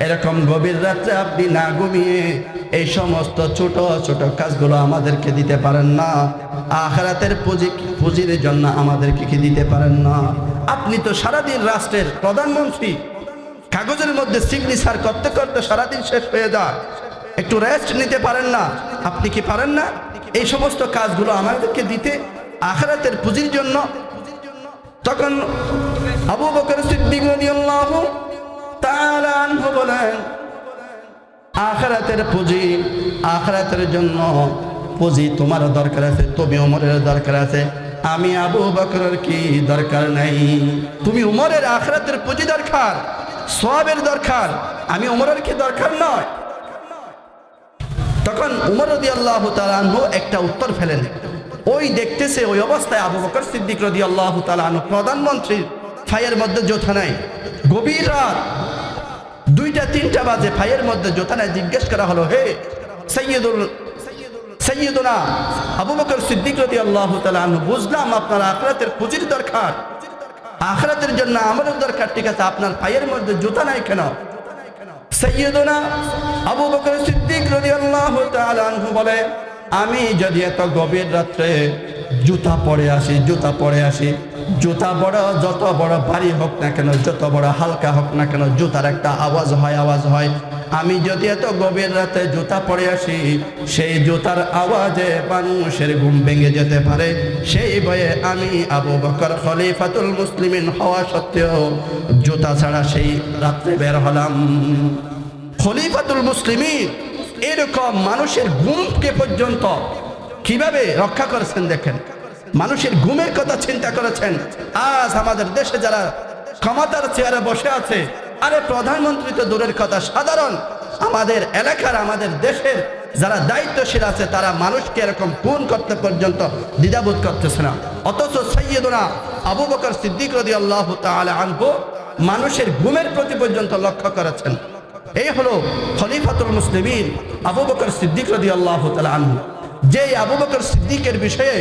এরকম গভীর রাত্রে আপনি না ঘুমিয়ে এই সমস্ত ছোট ছোট কাজগুলো আমাদেরকে দিতে পারেন না? আখিরাতের পুঁজির জন্য আমাদেরকে কি দিতে পারেন না? আপনি তো সারাদিন রাষ্ট্রের প্রধানমন্ত্রী, কাগজের মধ্যে সিগনেচার করতে করতে সারাদিন শেষ হয়ে যায়, একটু রেস্ট নিতে পারেন না? আপনি কি পারেন না এই সমস্ত কাজগুলো আমাদেরকে দিতে আখিরাতের পুঁজির জন্য? তখন আবু বকর সিদ্দিক রাদিয়াল্লাহু তাআলা আনহু বলেন, আখিরাতের পুঁজি, আখিরাতের জন্য পুঁজি তোমার দরকার আছে, তুমি ওমরের দরকার আছে, আমি আবু বকরের কি দরকার নাই? তুমি ওমরের আখিরাতের পুঁজি দরকার, সওয়াবের দরকার, আমি ওমরের কি দরকার নয়? তখন উমর রাদিয়াল্লাহু তাআলা আনহু একটা উত্তর ফেলেন। ওই দেখতেছে ওই অবস্থায় আবু বকর সিদ্দিক রাদিয়াল্লাহু তাআলা আনহু প্রধানমন্ত্রীর ফাইয়ের মধ্যে জোথা নাই, গভীর রাত 2টা-3টা বাজে, ফাইয়ের মধ্যে জোথা নাই। জিজ্ঞেস করা হলো, হে সাইয়্যিদুনা আবু বকর সিদ্দিক রাদিয়াল্লাহু তাআলা আনহু, বুঝলাম আপনার আখিরাতের পুঁজির দরকার, আখিরাতের জন্য আমাদের দরকার, ঠিক আছে, আপনার ফাইয়ের মধ্যে জোথা নাই কেন? সাইয়্যিদুনা আবু বকর সিদ্দিক রাদিয়াল্লাহু তাআলা আনহু বলে, আমি যদি এত গভীর রাত্রে জুতা পরে আসি, জুতা বড়, যত বড় ভারী হোক না কেন, যত বড় হালকা হোক না কেন, জুতার একটা আওয়াজ হয়, আমি যদি এত গভীর রাতে জুতা পরে আসি, সেই জুতার আওয়াজে মানুষের ঘুম ভেঙে যেতে পারে, সেই ভয়ে আমি আবু বকর খলিফাতুল মুসলিমিন হওয়া সত্ত্বেও জুতা ছাড়া সেই রাত্রে বের হলাম। খলিফাতুল মুসলিমিন এরকম মানুষের ঘুমকে পর্যন্ত কিভাবে রক্ষা করেছেন দেখেন। মানুষের ঘুমের কথা চিন্তা করেছেন। আজ আমাদের দেশে যারা ক্ষমতার চেয়ারে বসে আছে, আরে প্রধানমন্ত্রী তো দূরের কথা, সাধারণ আমাদের এলাকার আমাদের দেশের যারা দায়িত্বশীল আছে তারা মানুষকে এরকম খুন করতে পর্যন্ত দ্বিধাবোধ করতেছে না। অথচ সাইয়্যিদুনা আবু বকর সিদ্দিক রাদিয়াল্লাহু তাআলা আনহু মানুষের ঘুমের প্রতি পর্যন্ত লক্ষ্য করেছেন। এই হলো খলিফাতুল মুসলিমিন আবু বকর সিদ্দিক রাদিয়াল্লাহু তাআলা আনহু। যে আবু বকর সিদ্দিকের বিষয়ে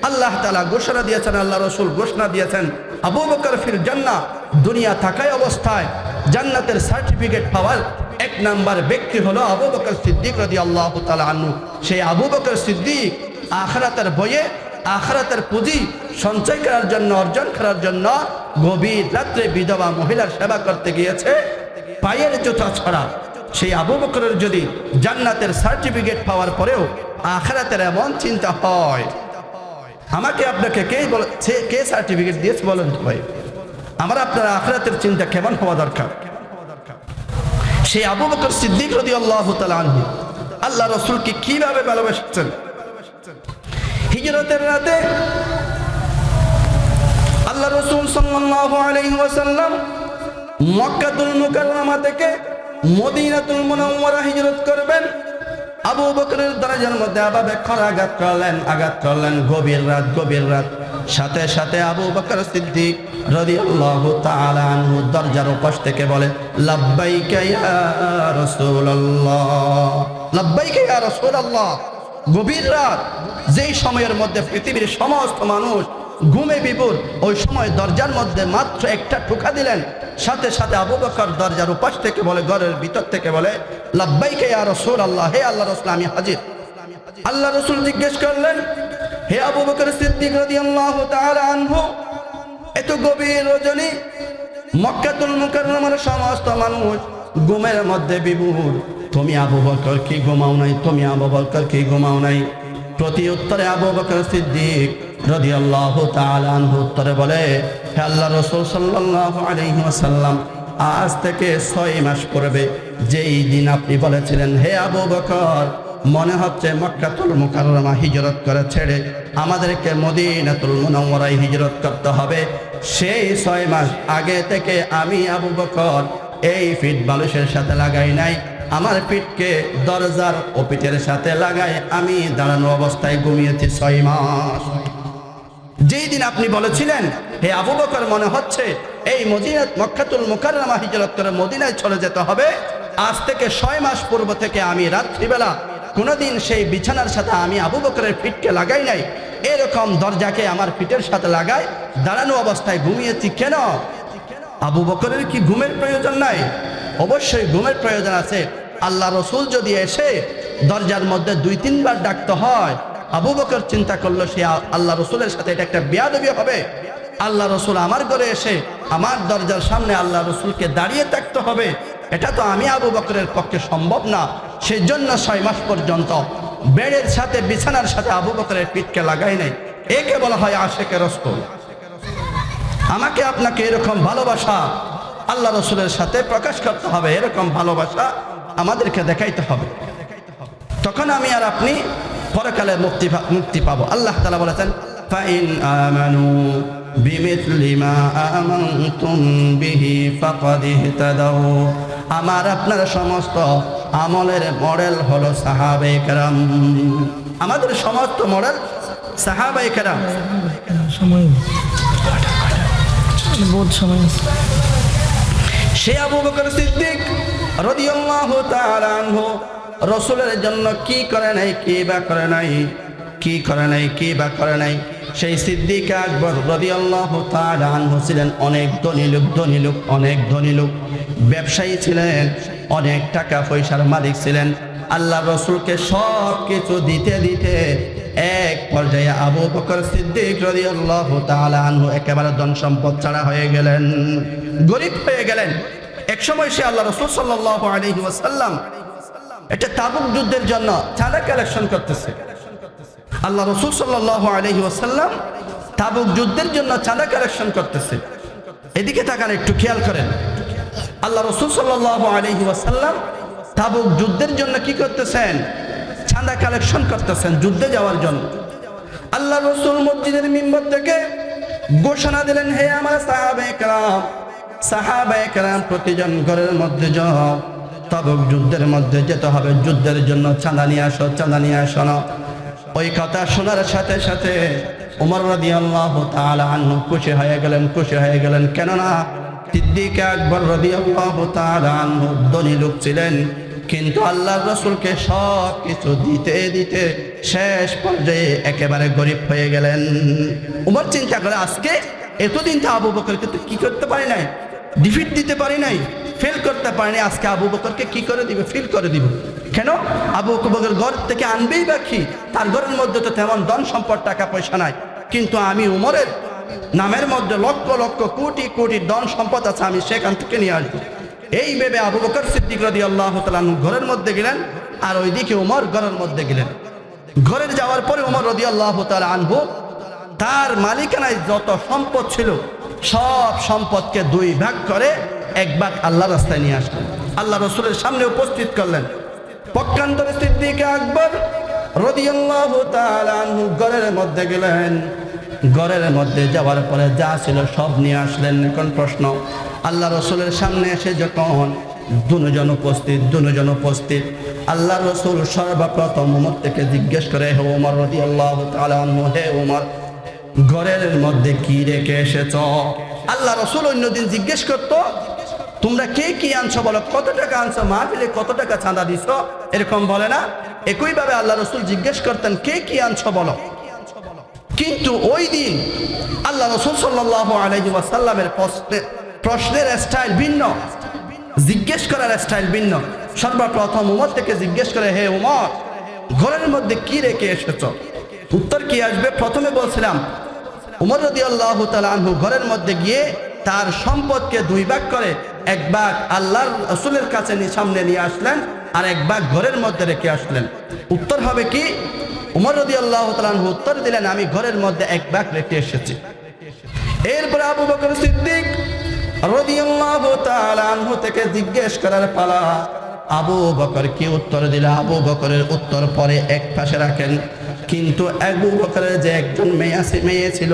আল্লাহ তাআলা ঘোষণা দিয়েছেন, আল্লাহ রাসূল ঘোষণা দিয়েছেন, আবু বকর ফিল জান্নাহ, দুনিয়া থাকায় অবস্থায় জান্নাতের সার্টিফিকেট পাওয়ার এক নাম্বার ব্যক্তি হলো আবু বকর সিদ্দিক রাদিয়াল্লাহু তাআলা আনহু। সেই আবু বকর সিদ্দিক আখিরাতের বয়ে, আখিরাতের পুঁজি সঞ্চয় করার জন্য, অর্জন করার জন্য গভীর রাত্রে বিধবা মহিলার সেবা করতে গিয়েছে পায়ের জুতা ছড়া। সেই আবু বকরের যদি জান্নাতের সার্টিফিকেট পাওয়ার পরেও আখিরাতের এমন চিন্তা হয়, আমাকে আপনাকে কে সার্টিফিকেট দিয়েছে বলেন তো ভাই? আমার আপনার আখিরাতের চিন্তা কেমন হওয়া দরকার? সেই আবু বকর সিদ্দিক রাদিয়াল্লাহু তাআলা আনহু আল্লাহ রাসূলকে কিভাবে ভালোবাসতেন। হিজরতের রাতে আল্লাহ রাসূল সাল্লাল্লাহু আলাইহি ওয়াসাল্লাম মক্কাতুল মুকাররমা থেকে মদিনাতুল মুনাওয়ারা হিজরত করবেন। আবু বকরের দরজার মধ্যে আবাবেক্ষর আঘাত করলেন। গভীর রাত। সাথে সাথে আবু বকর সিদ্দিক রাদিয়াল্লাহু তাআলা আনহু দরজার ওপাশ থেকে বলে, লাব্বাইকা ইয়া রাসূলুল্লাহ, লাব্বাইকা ইয়া রাসূলুল্লাহ। গভীর রাত, যেই সময়ের মধ্যে পৃথিবীর সমস্ত মানুষ ঘুমে বিভোর, ওই সময় দরজার মধ্যে মাত্র একটা ঠোকা দিলেন, সাথে সাথে আবু বকর দরজার উপাস থেকে বলে, ঘরের ভিতর থেকে বলে, লাব্বাইকা ইয়া রাসূলুল্লাহ, হে আল্লাহর রাসূল আমি হাজির। আল্লাহ রাসূল জিজ্ঞেস করলেন, হে আবু বকর সিদ্দিক রাদিয়াল্লাহু তাআলা আনহু, এত গভীর রজনী মক্কাতুল মুকাররমার সমস্ত মানুষ ঘুমের মধ্যে বিভোর, তুমি আবু বকর কি ঘুমাও নাই? তুমি আবু বকর কি ঘুমাও নাই? প্রতি উত্তরে আবু বকর সিদ্দিক রাদিয়াল্লাহু তাআলা আনহু উত্তরে বলে, হে আল্লাহ রাসূল সাল্লাল্লাহু আলাইহি ওয়াসাল্লাম, আজ থেকে 6 মাস পূর্বে যেই দিন আপনি বলেছিলেন, হে আবু বকর, মনে হচ্ছে মক্কাতুল মুকাররমা হিজরত করে ছেড়ে আমাদেরকে মদিনাতুল মুনাওয়ারায় হিজরত করতে হবে, সেই 6 মাস আগে থেকে আমি আবু বকর এই ফিট বালিশের সাথে লাগাই নাই, আমার পিঠকে দরজার ও পিঠের সাথে লাগাই আমি দাঁড়ানো অবস্থায় ঘুমিয়েছি 6 মাস। যেই দিন আপনি বলেছিলেন, হে আবু বকর, মনে হচ্ছে এই মক্কাতুল মুকাররমা হিজরত করে মদিনায় চলে যেতে হবে, আজ থেকে 6 মাস পূর্ব থেকে আমি রাত্রিবেলা কোনোদিন সেই বিছানার সাথে আমি আবু বকরের পিঠকে লাগাই নাই, এরকম দরজাকে আমার পিঠের সাথে লাগাই দাঁড়ানো অবস্থায় ঘুমিয়েছি। কেন? আবু বকরের কি ঘুমের প্রয়োজন নাই? অবশ্যই ঘুমের প্রয়োজন আছে। আল্লাহ রসুল যদি এসে দরজার মধ্যে 2-3 বার ডাকতে হয়, আবু বকর চিন্তা করলো সে আল্লাহ রসুলের সাথে এটা একটা বেয়াদবি হবে। আল্লাহ রসুল আমার ঘরে এসে আমার দরজার সামনে আল্লাহ রসুলকে দাঁড়িয়ে থাকতে হবে, এটা তো আমি আবু বকরের পক্ষে সম্ভব না। সেই জন্য 6 মাস পর্যন্ত বেডের সাথে বিছানার সাথে আবু বকরের পিঠকে লাগাই নাই। একে বলা হয় আশেকে রাসূল। আমাকে আপনাকে এরকম ভালোবাসা আল্লাহ রসুলের সাথে প্রকাশ করতে হবে, এরকম ভালোবাসা আমাদেরকে দেখাইতে হবে, তখন আমি আর আপনি পরকালে মুক্তি পাবো। আল্লাহ তাআলা বলেছেন, ফাইন আমানু বিমিথলি মা আমানতুম বিহি ফাকাদ ইহতাদাউ। আমার আপনার সমস্ত আমলের মডেল হলো সাহাবায়ে কেরাম। আমাদের সমস্ত মডেল সাহাবায়ে কেরাম। সময় বহুত সময় আছে। সে আবু বকর সিদ্দিক রাদিয়াল্লাহু তাআলা আনহু রাসূলের জন্য কি করে নাই, কি বা করে নাই, কি করে নাই, কি বা করে নাই। সেই সিদ্দিক আকবর রাদিয়াল্লাহু তাআলা আনহু ছিলেন অনেক ধনী লোক, অনেক ধনী লোক, ব্যবসায়ী ছিলেন, অনেক টাকা পয়সার মালিক ছিলেন। আল্লাহ রসুলকে সব কিছু দিতে দিতে এক পর্যায়ে আবু বকর সিদ্দিক রাদিয়াল্লাহু তাআলা আনহু একেবারে ধন সম্পদ ছাড়া হয়ে গেলেন, গরিব হয়ে গেলেন। এক সময় সে আল্লাহ রাসূল সাল্লাল্লাহু আলাইহি ওয়াসাল্লাম এটা তাবুক যুদ্ধের জন্য চাঁদা কালেকশন করতেছে। আল্লাহ রাসূল সাল্লাল্লাহু আলাইহি ওয়াসাল্লাম তাবুক যুদ্ধের জন্য চাঁদা কালেকশন করতেছে। এদিকে তাকান, একটু খেয়াল করেন। আল্লাহ রাসূল সাল্লাল্লাহু আলাইহি ওয়াসাল্লাম তাবুক যুদ্ধের জন্য কি করতেছেন? চাঁদা কালেকশন করতেছেন যুদ্ধে যাওয়ার জন্য। আল্লাহ রাসূল মসজিদের মিম্বর থেকে ঘোষণা দিলেন, হে আমার সাহাবায়ে কেরাম প্রতিজন ঘরের মধ্যে যাও, তাবুক যুদ্ধের মধ্যে যেতে হবে, যুদ্ধের জন্য চাঁদা নিয়ে আসো, চাঁদা নিয়ে আসো না। ওই কথা শোনার সাথে সাথে ওমর রাদিয়াল্লাহু তাআলা আনহু খুশি হয়ে গেলেন। কেননা সিদ্দিক আকবর রাদিয়াল্লাহু তাআলা আনহু ধনী লোক ছিলেন, কিন্তু আল্লাহর রাসূলকে সব কিছু দিতে দিতে শেষ পর্যায়ে একেবারে গরিব হয়ে গেলেন। ওমর চিন্তা করে, আজকে এতদিন তো আবু বকরকে তো কি করতে পারি নাই, ডিফিট দিতে পারি নাই, ফেল করতে পারিনি, আজকে আবু বকরকে কি করে দিবে, ফিল করে দিব। কেন? আবু বকর ঘর থেকে আনবেই বা কি? তার ঘরের মধ্যে তো তেমন ধন সম্পদ টাকা পয়সা নাই, কিন্তু আমি উমরের নামের মধ্যে লক্ষ লক্ষ কোটি কোটি ধন সম্পদ আছে, আমি সেখান থেকে নিয়ে আসবো। এই ভেবে আবু বকর সিদ্দিক রাদিয়াল্লাহু তাআলা ঘরের মধ্যে গেলেন, আর ওইদিকে উমর ঘরের মধ্যে গেলেন। ঘরে যাওয়ার পরে উমর রাদিয়াল্লাহু তাআলা আনহু তার মালিকানায় যত সম্পদ ছিল সব সম্পদকে দুই ভাগ করে এক ভাগ আল্লাহর রাস্তায় নিয়ে আসলেন, আল্লাহ রাসূলের সামনে উপস্থিত করলেন। পক্ষান্তরে সিদ্দিক আকবর রাদিয়াল্লাহু তাআলা আনহু ঘরের মধ্যে গেলেন। ঘরের মধ্যে যাওয়ার পরে যা ছিল সব নিয়ে আসলেন। এখন প্রশ্ন, আল্লাহ রাসূলের সামনে এসে যখন দুজন উপস্থিত, আল্লাহ রাসূল সর্বপ্রথম ওমর থেকে জিজ্ঞেস করে, হে ওমর রাদিয়াল্লাহু তাআলা আনহু, হে ওমর, ঘরের মধ্যে কি রেখে এসেছ? আল্লাহ রাসূল অন্যদিন জিজ্ঞেস করতো, তোমরা কে কি আনছো বলো, কত টাকা আনছো, মাহফিলে কত টাকা চাঁদা দিছো, এরকম বলে না? একইভাবে আল্লাহ রাসূল জিজ্ঞেস করতেন, কে কি আনছো বলো। কিন্তু ওই দিন আল্লাহ রাসূল সাল্লাল্লাহু আলাইহি ওয়াসাল্লামের প্রশ্নের স্টাইল ভিন্ন, জিজ্ঞেস করার স্টাইল ভিন্ন। সর্বপ্রথম উমর থেকে জিজ্ঞেস করে, হে উমর, ঘরের মধ্যে কি রেখে এসেছো? উত্তর কি আসবে? প্রথমে বলছিলাম উমর রাদিয়াল্লাহু তাআলা আনহু ঘরের মধ্যে গিয়ে তার সম্পদকে দুই ভাগ করে এক ভাগ আল্লাহর রাসূলের কাছে সামনে নিয়ে আসলেন, আর এক ভাগ ঘরের মধ্যে রেখে আসলেন। উত্তর হবে কি? উমর রাদিয়াল্লাহু তাআলা আনহু উত্তর দিলেন, আমি ঘরের মধ্যে এক ভাগ রেখে এসেছি। এরপরে আবু বকর সিদ্দিক রাদিয়াল্লাহু তাআলা আনহু থেকে জিজ্ঞেস করার পালা। আবু বকর কি উত্তর দিল? আবু বকরের উত্তর পরে এক পাশে রাখেন, কিন্তু আবু বকরের যে একজন মেয়ে ছিল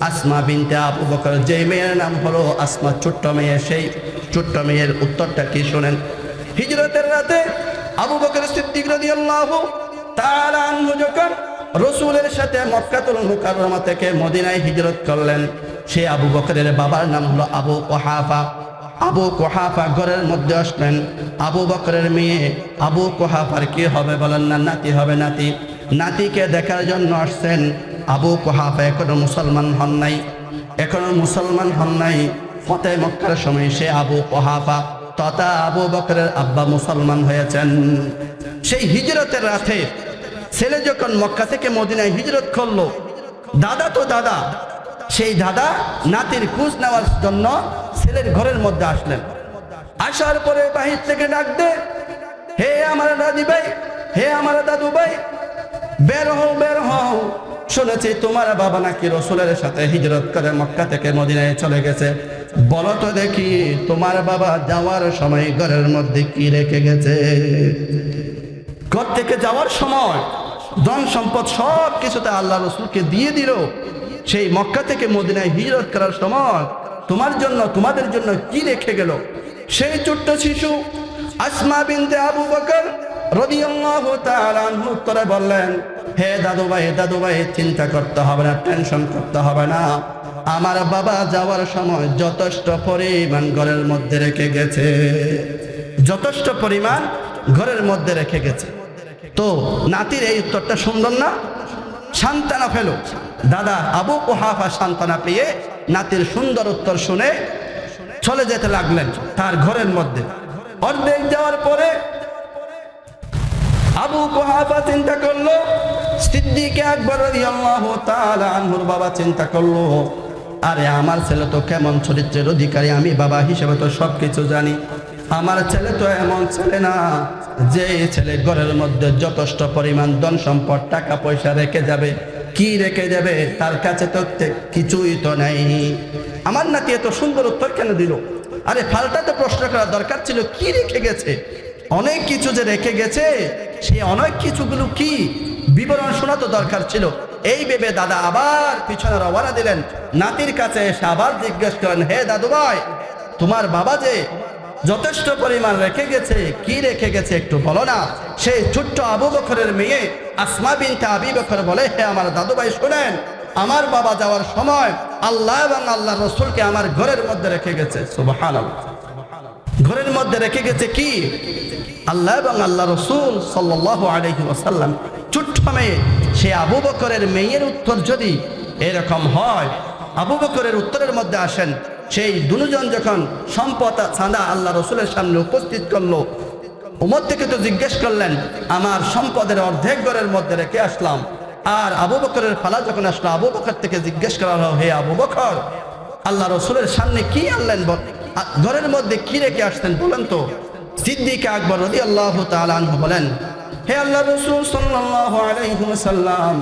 আসমা বিনতে আবু বকর, যে মেয়ের নাম হলো আসমা, ছোট্ট মেয়ে, সেই ছোট্ট মেয়ের উত্তরটা কি শুনেন। হিজরতের রাতে আবু বকর সিদ্দিক রাদিয়াল্লাহু তাআলা আনহু যখন রাসূলের সাথে মক্কাতুল মুকাররমা থেকে মদিনায় হিজরত করলেন, সে আবু বকরের বাবার নাম হলো আবু কুহাফা। আবু কুহাফা ঘরের মধ্যে আসলেন। আবু বকরের মেয়ে আবু কুহাফার কি হবে বলেন না? নাতি হবে, নাতি। নাতিকে দেখার জন্য আসছেন। আবু কুহাফা এখনো মুসলমান হন নাই। ফতে মক্কার সময় সে আবু কুহাফা তথা আবু বকরের আব্বা মুসলমান হয়েছেন। সেই হিজরতের রাতে ছেলে যখন মক্কা থেকে মদিনায় হিজরত করলো, দাদা সেই দাদা নাতির খোঁজ নেওয়ার জন্য ছেলের ঘরের মধ্যে আসলেন। আসার পরে বাহির থেকে ডাক দে, হে আমার দাদি ভাই, হে আমার দাদু ভাই, বের হও, শুনেছি তোমার বাবা নাকি রাসূলের সাথে হিজরত করে মক্কা থেকে মদিনায় চলে গেছে। বলো তো দেখি তোমার বাবা যাওয়ার সময় ঘরের মধ্যে কি রেখে গেছে? ঘর থেকে যাওয়ার সময় ধন সম্পদ সব কিছুতে আল্লাহ রাসূলকে দিয়ে দিল। সেই মক্কা থেকে মদিনায় হিজরত করার সময় তোমার জন্য, তোমাদের জন্য কি রেখে গেল? সেই ছোট্ট শিশু আসমা বিনতে আবু বকর রাদিয়াল্লাহু তাআলা আনহু উত্তরে বললেন, হে দাদু ভাই, চিন্তা করতে হবে না, টেনশন করতে হবে না। আমার বাবা যাওয়ার সময় যথেষ্ট পরিমাণ ঘরের মধ্যে রেখে গেছে, যথেষ্ট পরিমাণ ঘরের মধ্যে রেখে গেছে। তো নাতির এই উত্তরটা সুন্দর না? সান্ত্বনা পেল দাদা আবু কুহাফা। সান্ত্বনা পেয়ে নাতির সুন্দর উত্তর শুনে চলে যেতে লাগলেন তার ঘরের মধ্যে। অর্ধেক যাওয়ার পরে আবু কুহাফা চিন্তা করলো, সিদ্দিক আকবর রাদিয়াল্লাহু তাআলা আনহুর বাবা চিন্তা করলো, আরে আমার ছেলে তো কেমন চরিত্রের অধিকারী, আমি বাবা হিসেবে তো সব কিছু জানি। আমার ছেলে তো এমন ছেলে না যে ছেলে ঘরের মধ্যে যথেষ্ট পরিমাণ ধন সম্পদ টাকা পয়সা রেখে যাবে। কি রেখে যাবে? তার কাছে তো কিছুই তো নাই। আমার নাতি এত সুন্দর উত্তর কেন দিল? আরে ফালতাতে প্রশ্ন করা দরকার ছিল, কি রেখে গেছে? অনেক কিছু যে রেখে গেছে, সেই অনেক কিছুগুলো কি বিবরণ শোনা তো দরকার ছিল। এই ভেবে দাদা আবার পিছনে রওনা দিলেন। নাতির কাছে এসে আবার জিজ্ঞেস করেন, হে দাদু ভাই, তোমার বাবা যে যথেষ্ট পরিমাণ রেখে গেছে, কি রেখে গেছে একটু বলো না। সেই ছোট্ট আবু বকরের মেয়ে আসমা বিনতে আবি বকর বলে, হে আমার দাদু ভাই শুনেন, আমার বাবা যাওয়ার সময় আল্লাহ এবং আল্লাহ রসুলকে আমার ঘরের মধ্যে রেখে গেছে। সুবহানাল্লাহ। ঘরের মধ্যে রেখে গেছে কি? আল্লাহ এবং আল্লাহ রসুল সাল্লাল্লাহু আলাইহি ওয়াসাল্লাম। ছোট্ট মেয়ে, সে আবু বকরের মেয়ের উত্তর যদি এরকম হয়, আবু বকরের উত্তরের মধ্যে আসেন, সেই দুজন যখন সম্পদ চাঁদা আল্লাহ রসুলের সামনে উপস্থিত করলো, উমর থেকে তো জিজ্ঞেস করলেন, আমার সম্পদের অর্ধেক ঘরের মধ্যে রেখে আসলাম। আর আবু বকরের ফালা যখন আসলো, আবু বকর থেকে জিজ্ঞেস করা হলো, হে আবু বকর, আল্লাহ রসুলের সামনে কি আনলেন, ঘরের মধ্যে কি রেখে আসতেন বলেন তো? সিদ্দিক আকবর রাদিয়াল্লাহু তাআলা আনহু বলেন, হে আল্লাহ রসুল সাল্লাল্লাহু আলাইহি ওয়াসাল্লাম,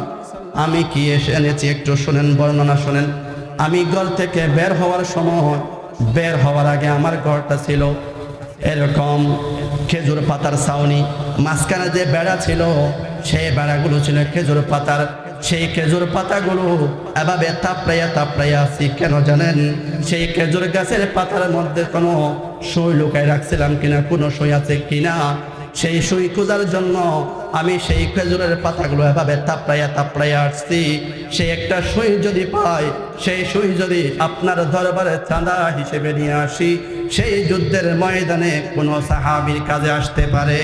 আমি কি এনেছি একটু শুনেন, বর্ণনা শুনেন। আমি ঘর থেকে বের হওয়ার সময়, বের হওয়ার আগে আমার ঘরটা ছিল এরকম খেজুর পাতার ছাউনি, মাঝখানে যে বেড়া ছিল সেই বেড়াগুলো ছিল খেজুর পাতার। সেই খেজুর পাতাগুলো এভাবে তাপড়াইয়া আছি কেন জানেন? সেই খেজুর গাছের পাতার মধ্যে কোনো সুই লুকাই রাখছিলাম কিনা, কোনো সুই আছে কিনা, সেই সুই খোঁজার জন্য আমি সেই খেজুরের পাতাগুলো এভাবে তাপড়াইয়া আসছি। সেই একটা সুই যদি পাই, সেই সুই যদি আপনার দরবারে চাঁদা হিসেবে নিয়ে আসি, সেই যুদ্ধের ময়দানে কোনো সাহাবীর কাজে আসতে পারে।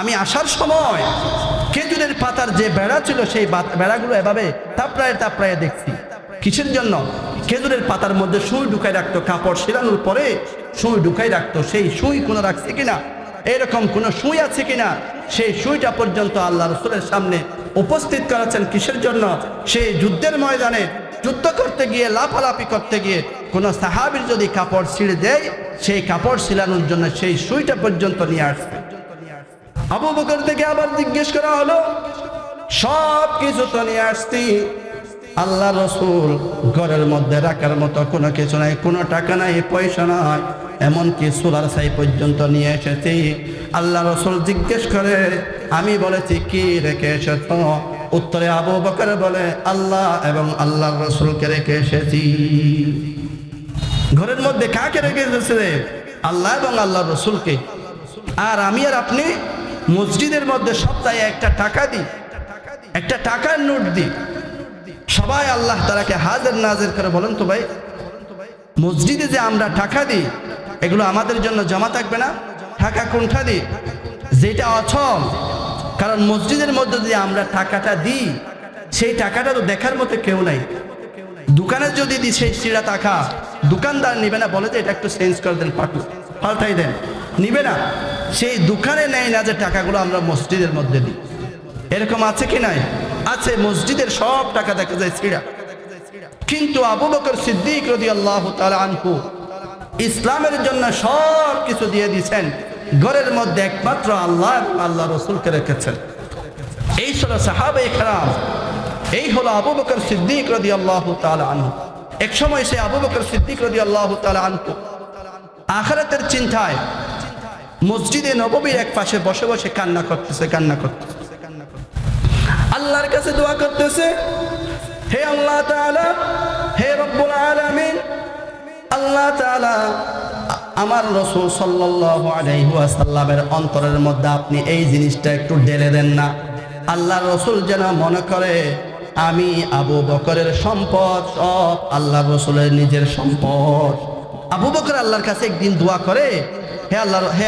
আমি আসার সময় খেজুরের পাতার যে বেড়া ছিল, সেই বেড়াগুলো এভাবে তাপড়াইয়া দেখছি। কিসের জন্য? খেজুরের পাতার মধ্যে সুই ঢুকাই রাখতো, কাপড় ছিলানোর পরে সুই ঢুকাই রাখতো। সেই সুই কোনো রাখছে কিনা, এরকম কোনো সুই আছে কিনা, সেই সুইটা পর্যন্ত আল্লাহ রসুলের সামনে উপস্থিত করেছেন। কিসের জন্য? সেই যুদ্ধের ময়দানে যুদ্ধ করতে গিয়ে, লাফালাফি করতে গিয়ে কোনো সাহাবীর যদি কাপড় ছিঁড়ে দেয়, সেই কাপড় ছিলানোর জন্য সেই সুইটা পর্যন্ত নিয়ে আসছে। আবু বকর থেকে আবার জিজ্ঞেস করা হলো, সব কিছু তো নিয়ে আসছি, আল্লাহ রসুল ঘরের মধ্যে রাখার মতো কোনো কিছু নাই, কোনো টাকা নাই, পয়সা নাই, এমনকি সোলার ছাই পর্যন্ত নিয়ে এসেছি। আল্লাহ রসুল জিজ্ঞেস করে, আমি বলেছি কি রেখে এসেছ? উত্তরে আবু বকর বলে, আল্লাহ এবং আল্লাহর রসুলকে রেখে এসেছি। ঘরের মধ্যে কাকে রেখে এসেছে? আল্লাহ এবং আল্লাহর রসুলকে। আর আমি আর আপনি মসজিদের মধ্যে সপ্তাহে একটা টাকা দিই, একটা টাকার নোট দিই, সবাই আল্লাহ তাআলাকে হাজির নাজির করে। বলেন তো ভাই, মসজিদে যে আমরা টাকা দিই, এগুলো আমাদের জন্য জমা থাকবে না? টাকা কোনটা দিই? যেটা অচল। কারণ মসজিদের মধ্যে যে আমরা টাকাটা দিই, সেই টাকাটা তো দেখার মতো কেউ নাই। দোকানে যদি দিই সেই সিরা টাকা, দোকানদার নিবে না, বলে যে এটা একটু চেঞ্জ করে দেন, পাল্টাই দেন, নিবে না। সেই দোকানে নেয় না যে টাকাগুলো আমরা মসজিদের মধ্যে দিই। এরকম আছে কি নাই? আছে। মসজিদের সব টাকা দেখা যায় ছিঁড়া। কিন্তু আবু বকর সিদ্দিক রাদিয়াল্লাহু তাআলা আনহু ইসলামের জন্য সব কিছু দিয়ে দিয়েছেন, ঘরের মধ্যে একমাত্র আল্লাহ আল্লাহ রসুলকে রেখেছেন। এই হলো সাহাবায়ে কেরাম, এই হলো আবু বকর সিদ্দিক রাদিয়াল্লাহু তাআলা আনহু। এক সময় সে আবু বকর সিদ্দিক রাদিয়াল্লাহু তাআলা আনহু আখিরাতের চিন্তায় মসজিদে নববীর এক পাশে বসে বসে কান্না করতেছে। আল্লাহর কাছে দোয়া করতেছে, হে আল্লাহ তাআলা, হে রব্বুল আলামিন, আল্লাহ তাআলা আমার রাসূল সাল্লাল্লাহু আলাইহি ওয়াসাল্লামের অন্তরের মধ্যে আপনি এই জিনিসটা একটু ঢেলে দেন না। আল্লাহর রাসূল যেন মনে করে আমি আবু বকরের সম্পদ সব আল্লাহ রসুলের নিজের সম্পদ। আবু বকর আল্লাহর কাছে একদিন দোয়া করে, হে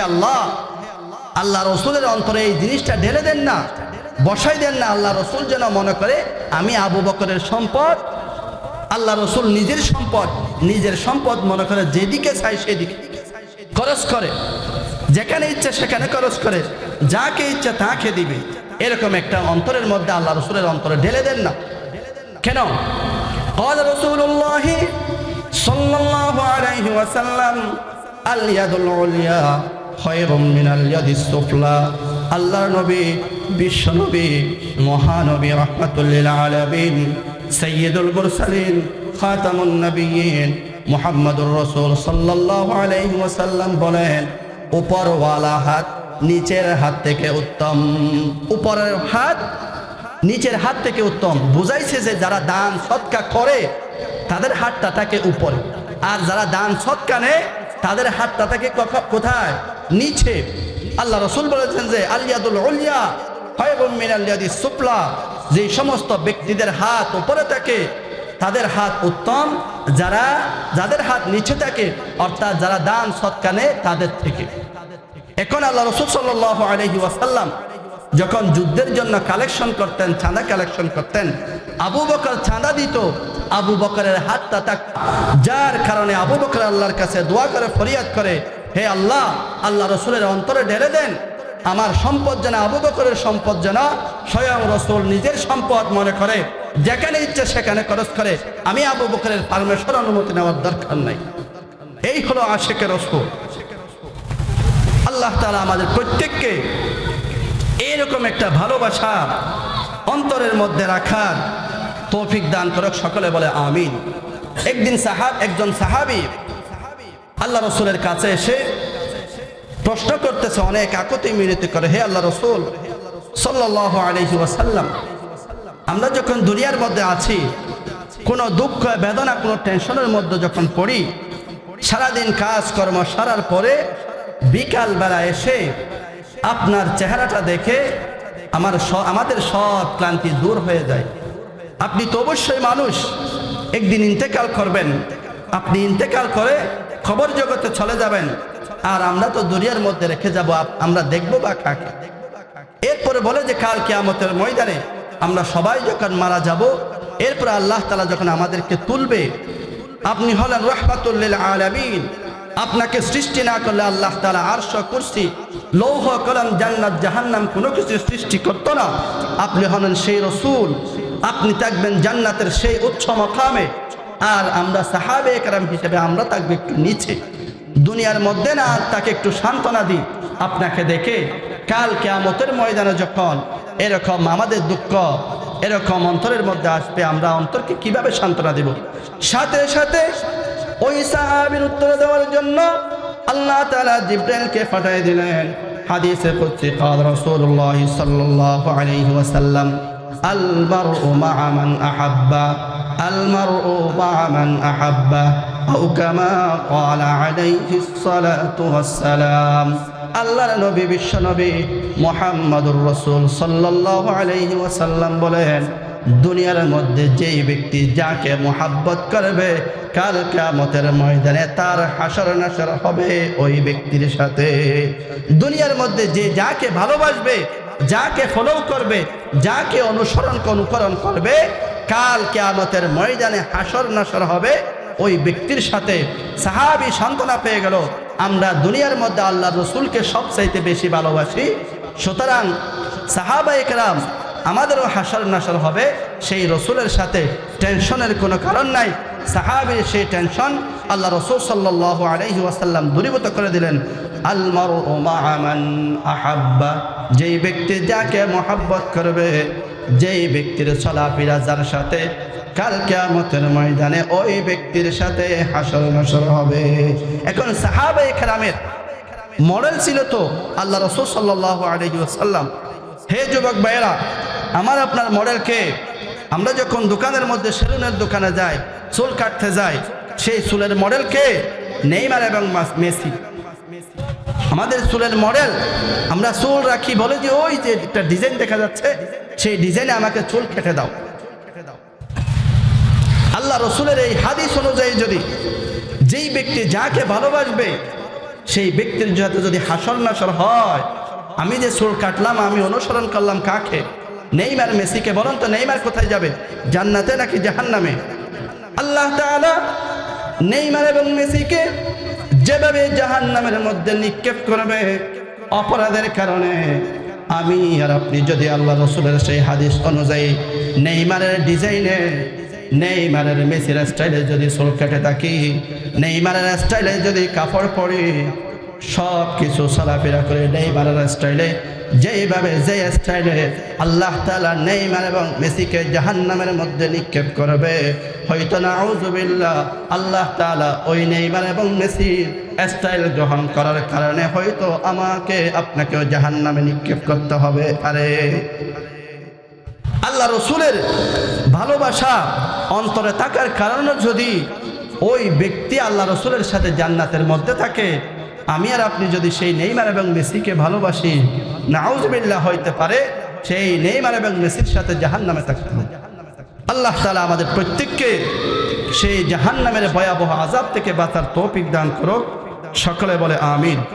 আল্লাহ, আল্লাহ রসুলের অন্তরে এই জিনিসটা ঢেলে দেন না, বসাই দেন না। আল্লাহ রসুল যেন মনে করে আমি আবু বকরের সম্পদ, আল্লাহ রসুল নিজের সম্পদ মনে করে, যেদিকে চাই সেদিকে খরচ করে, যেখানে ইচ্ছা সেখানে খরচ করে, যাকে ইচ্ছা তাকে দিবে। এরকম একটা অন্তরের মধ্যে আল্লাহ রসুলের অন্তরে ঢেলে দেন না। কেন? قال رسول الله صلى الله عليه وسلم اليد العليا خير من اليد السفلى আল্লাহর নবী বিশ্ব নবী মহানবী রাহমাতুল লিল আলামিন সাইয়্যিদুল মুরসালিন খাতামুন নবিয়্যিন মুহাম্মদুর রাসূল সাল্লাল্লাহু আলাইহি ওয়াসাল্লাম বলেন উপরওয়ালা হাত নিচের হাত থেকে উত্তম। উপরের হাত নিচের হাত থেকে উত্তম বুঝাইছে যে যারা দান সদকা করে তাদের হাতটা থাকে উপরে, আর যারা দান সদকা নেয় তাদের হাতটা থাকে কোথায়? নিচে। আল্লাহ রাসূল বলেছেন যে আল-ইয়াদুল উলিয়া খায়রুম মিনাল ইয়াদিস সুফলা, যে সমস্ত ব্যক্তিদের হাত উপরে থাকে তাদের হাত উত্তম, যাদের হাত নিচে থাকে অর্থাৎ যারা দান সদকা নেয় তাদের থেকে। এখন আল্লাহ রাসূল সাল্লাল্লাহু আলাইহি ওয়াসাল্লাম যখন যুদ্ধের জন্য কালেকশন করতেন, চাঁদা কালেকশন করতেন, আবু বকর চাঁদা দিত, আবু বকরের হাতটা থাক, যার কারণে আবু বকর আল্লাহর কাছে দোয়া করে ফরিয়াদ করে, হে আল্লাহ, আল্লাহ রসুলের অন্তরে ঢেলে দেন আমার সম্পদ যেন আবু বকরের সম্পদ যেন স্বয়ং রসুল নিজের সম্পদ মনে করে, যেখানে ইচ্ছে সেখানে খরচ করে, আমি আবু বকরের পারমিশন অনুমতি নেওয়ার দরকার নাই। এই হলো আশিকে রসুল। আল্লাহ তাআলা আমাদের প্রত্যেককে এরকম একটা ভালোবাসা অন্তরের মধ্যে রাখার তৌফিক দান করুক, সকলে বলে আমিন। একদিন একজন সাহাবী আল্লাহ রসুলের কাছে এসে প্রশ্ন করতেছে, অনেক আকুতি মিনতি করে, হে আল্লাহ রসুল সাল্লাল্লাহু আলাইহি ওয়াসাল্লাম, আমরা যখন দুনিয়ার মধ্যে আছি, কোনো দুঃখ বেদনা কোনো টেনশনের মধ্যে যখন পড়ি, সারাদিন কাজকর্ম সারার পরে বিকাল বেলা এসে আপনার চেহারাটা দেখে আমাদের সব ক্লান্তি দূর হয়ে যায়। আপনি তো অবশ্যই মানুষ, একদিন ইন্তেকাল করবেন, আপনি ইন্তেকাল করে খবর জগতে চলে যাবেন, আর আমরা তো দুনিয়ার মধ্যে রেখে যাব, আমরা দেখবো বা কাকে? এরপরে বলে যে কাল কিয়ামতের ময়দানে আমরা সবাই যখন মারা যাব, এরপরে আল্লাহ তাআলা যখন আমাদেরকে তুলবে, আপনি হলেন রাহমাতুল লিল আলামিন, আপনাকে সৃষ্টি না করলে আল্লাহ তাআলা আরশ, কুরসি, লৌহ কলম, জান্নাত জাহান্নাম কোনো কিছু সৃষ্টি করতো না। আপনি হলেন সেই রসুল, আপনি থাকবেন জান্নাতের সেই উচ্চ মকামে, আর আমরা সাহাবে কেরাম হিসেবে আমরা থাকবো একটু নিচে। দুনিয়ার মধ্যে না তাকে একটু সান্ত্বনা দিই আপনাকে দেখে, কাল কিয়ামতের ময়দানে যখন এরকম আমাদের দুঃখ এরকম অন্তরের মধ্যে আসবে, আমরা অন্তরকে কিভাবে সান্ত্বনা দেব? সাথে সাথে ওই সাহাবীর উত্তর দেওয়ার জন্য আল্লাহ তাআলা জিবরাইলকে পাঠিয়ে দিলেন। হাদিসে কুদসি قال رسول الله صلى الله عليه وسلم المرء مع من أحب المرء مع من أحب أو كما قال عليه الصلاة والسلام। আল্লাহর নবী বিশ্ব নবী মুহাম্মদুর রাসূল সাল্লাল্লাহু আলাইহি ওয়াসাল্লাম বলেন, দুনিয়ার মধ্যে যেই ব্যক্তি যাকে মোহাব্বত করবে, কাল কিয়ামতের ময়দানে তার হাসর নাসর হবে ওই ব্যক্তির সাথে। দুনিয়ার মধ্যে যে যাকে ভালোবাসবে, যাকে ফলো করবে, যাকে অনুকরণ করবে, কাল কিয়ামতের ময়দানে হাসর নাসর হবে ওই ব্যক্তির সাথে। সাহাবী সান্ত্বনা পেয়ে গেল, আমরা দুনিয়ার মধ্যে আল্লাহর রসুলকে সবচাইতে বেশি ভালোবাসি, সুতরাং সাহাবায়ে কেরাম আমাদেরও হাসর নাসর হবে সেই রসুলের সাথে, টেনশনের কোনো কারণ নাই। সাহাবীর সেই টেনশন আল্লাহ রসুল সাল্লাল্লাহু আলাইহি ওয়াসাল্লাম দূরীভূত করে দিলেন। আল মারউ মা'a মান আহাব্বা, যেই ব্যক্তি যাকে মহব্বত করবে, যেই ব্যক্তির চলাফেরা যার সাথে, কাল কিয়ামতের ময়দানে ওই ব্যক্তির সাথে হাসর নাসর হবে। এখন সাহাবায়ে কেরামের মডেল ছিল তো আল্লাহ রসুল সাল্লাল্লাহু আলাইহি ওয়াসাল্লাম। হে যুবক ভাইয়েরা, আমার আপনার মডেল কে? আমরা যখন দোকানের মধ্যে সেলুনের দোকানে যাই, চুল কাটতে যাই, সেই চুলের মডেল কে? নেইমার এবং মেসি। আমাদের চুলের মডেল, আমরা চুল রাখি, বলে যে ওই যে একটা ডিজাইন দেখা যাচ্ছে, সেই ডিজাইনে আমাকে চুল কেটে দাও। আল্লাহ রসুলের এই হাদিস অনুযায়ী যদি যেই ব্যক্তি যাকে ভালোবাসবে, সেই ব্যক্তির সাথে যদি হাসর নাসর হয়, আমি যে চুল কাটলাম আমি অনুসরণ করলাম কাকে? নেইমার মেসিকে। বলুন তো নেইমার কোথায় যাবে, জান্নাতে নাকি জাহান্নামে? আল্লাহ তাআলা নেইমার এবং মেসিকে যেভাবে জাহান্নামের মধ্যে নিক্ষেপ করবে অপরাধের কারণে, আমি আর আপনি যদি আল্লাহ রসুলের সেই হাদিস অনুযায়ী নেইমারের ডিজাইনে নেইমারের মেসির স্টাইলে যদি চুল কেটে থাকি, নেইমারের স্টাইলে যদি কাপড় পরি, সব কিছু চলাফেরা করে নেইমারের স্টাইলে, যেইভাবে যে স্টাইলে আল্লাহ তাআলা নেইমার এবং মেসিকে জাহান্নামের মধ্যে নিক্ষেপ করবে, হয়তো নাউযুবিল্লাহ আল্লাহ তাআলা ওই নেইমার এবং মেসির স্টাইল গ্রহণ করার কারণে হয়তো আমাকে আপনাকেও জাহান্নামে নিক্ষেপ করতে হবে। আরে আল্লাহ রসুলের ভালোবাসা অন্তরে থাকার কারণে যদি ওই ব্যক্তি আল্লাহ রসুলের সাথে জান্নাতের মধ্যে থাকে, আমি আর আপনি যদি সেই নেইমার এবং মেসিকে ভালোবাসি, নাউযুবিল্লাহ হইতে পারে সেই নেইমার এবং মেসির সাথে জাহান্নামে থাকতে হবে। আল্লাহ তাআলা আমাদের প্রত্যেককে সেই জাহান্নামের ভয়াবহ আযাব থেকে বাঁচার তৌফিক দান করুক। সকলে বলে আমিন।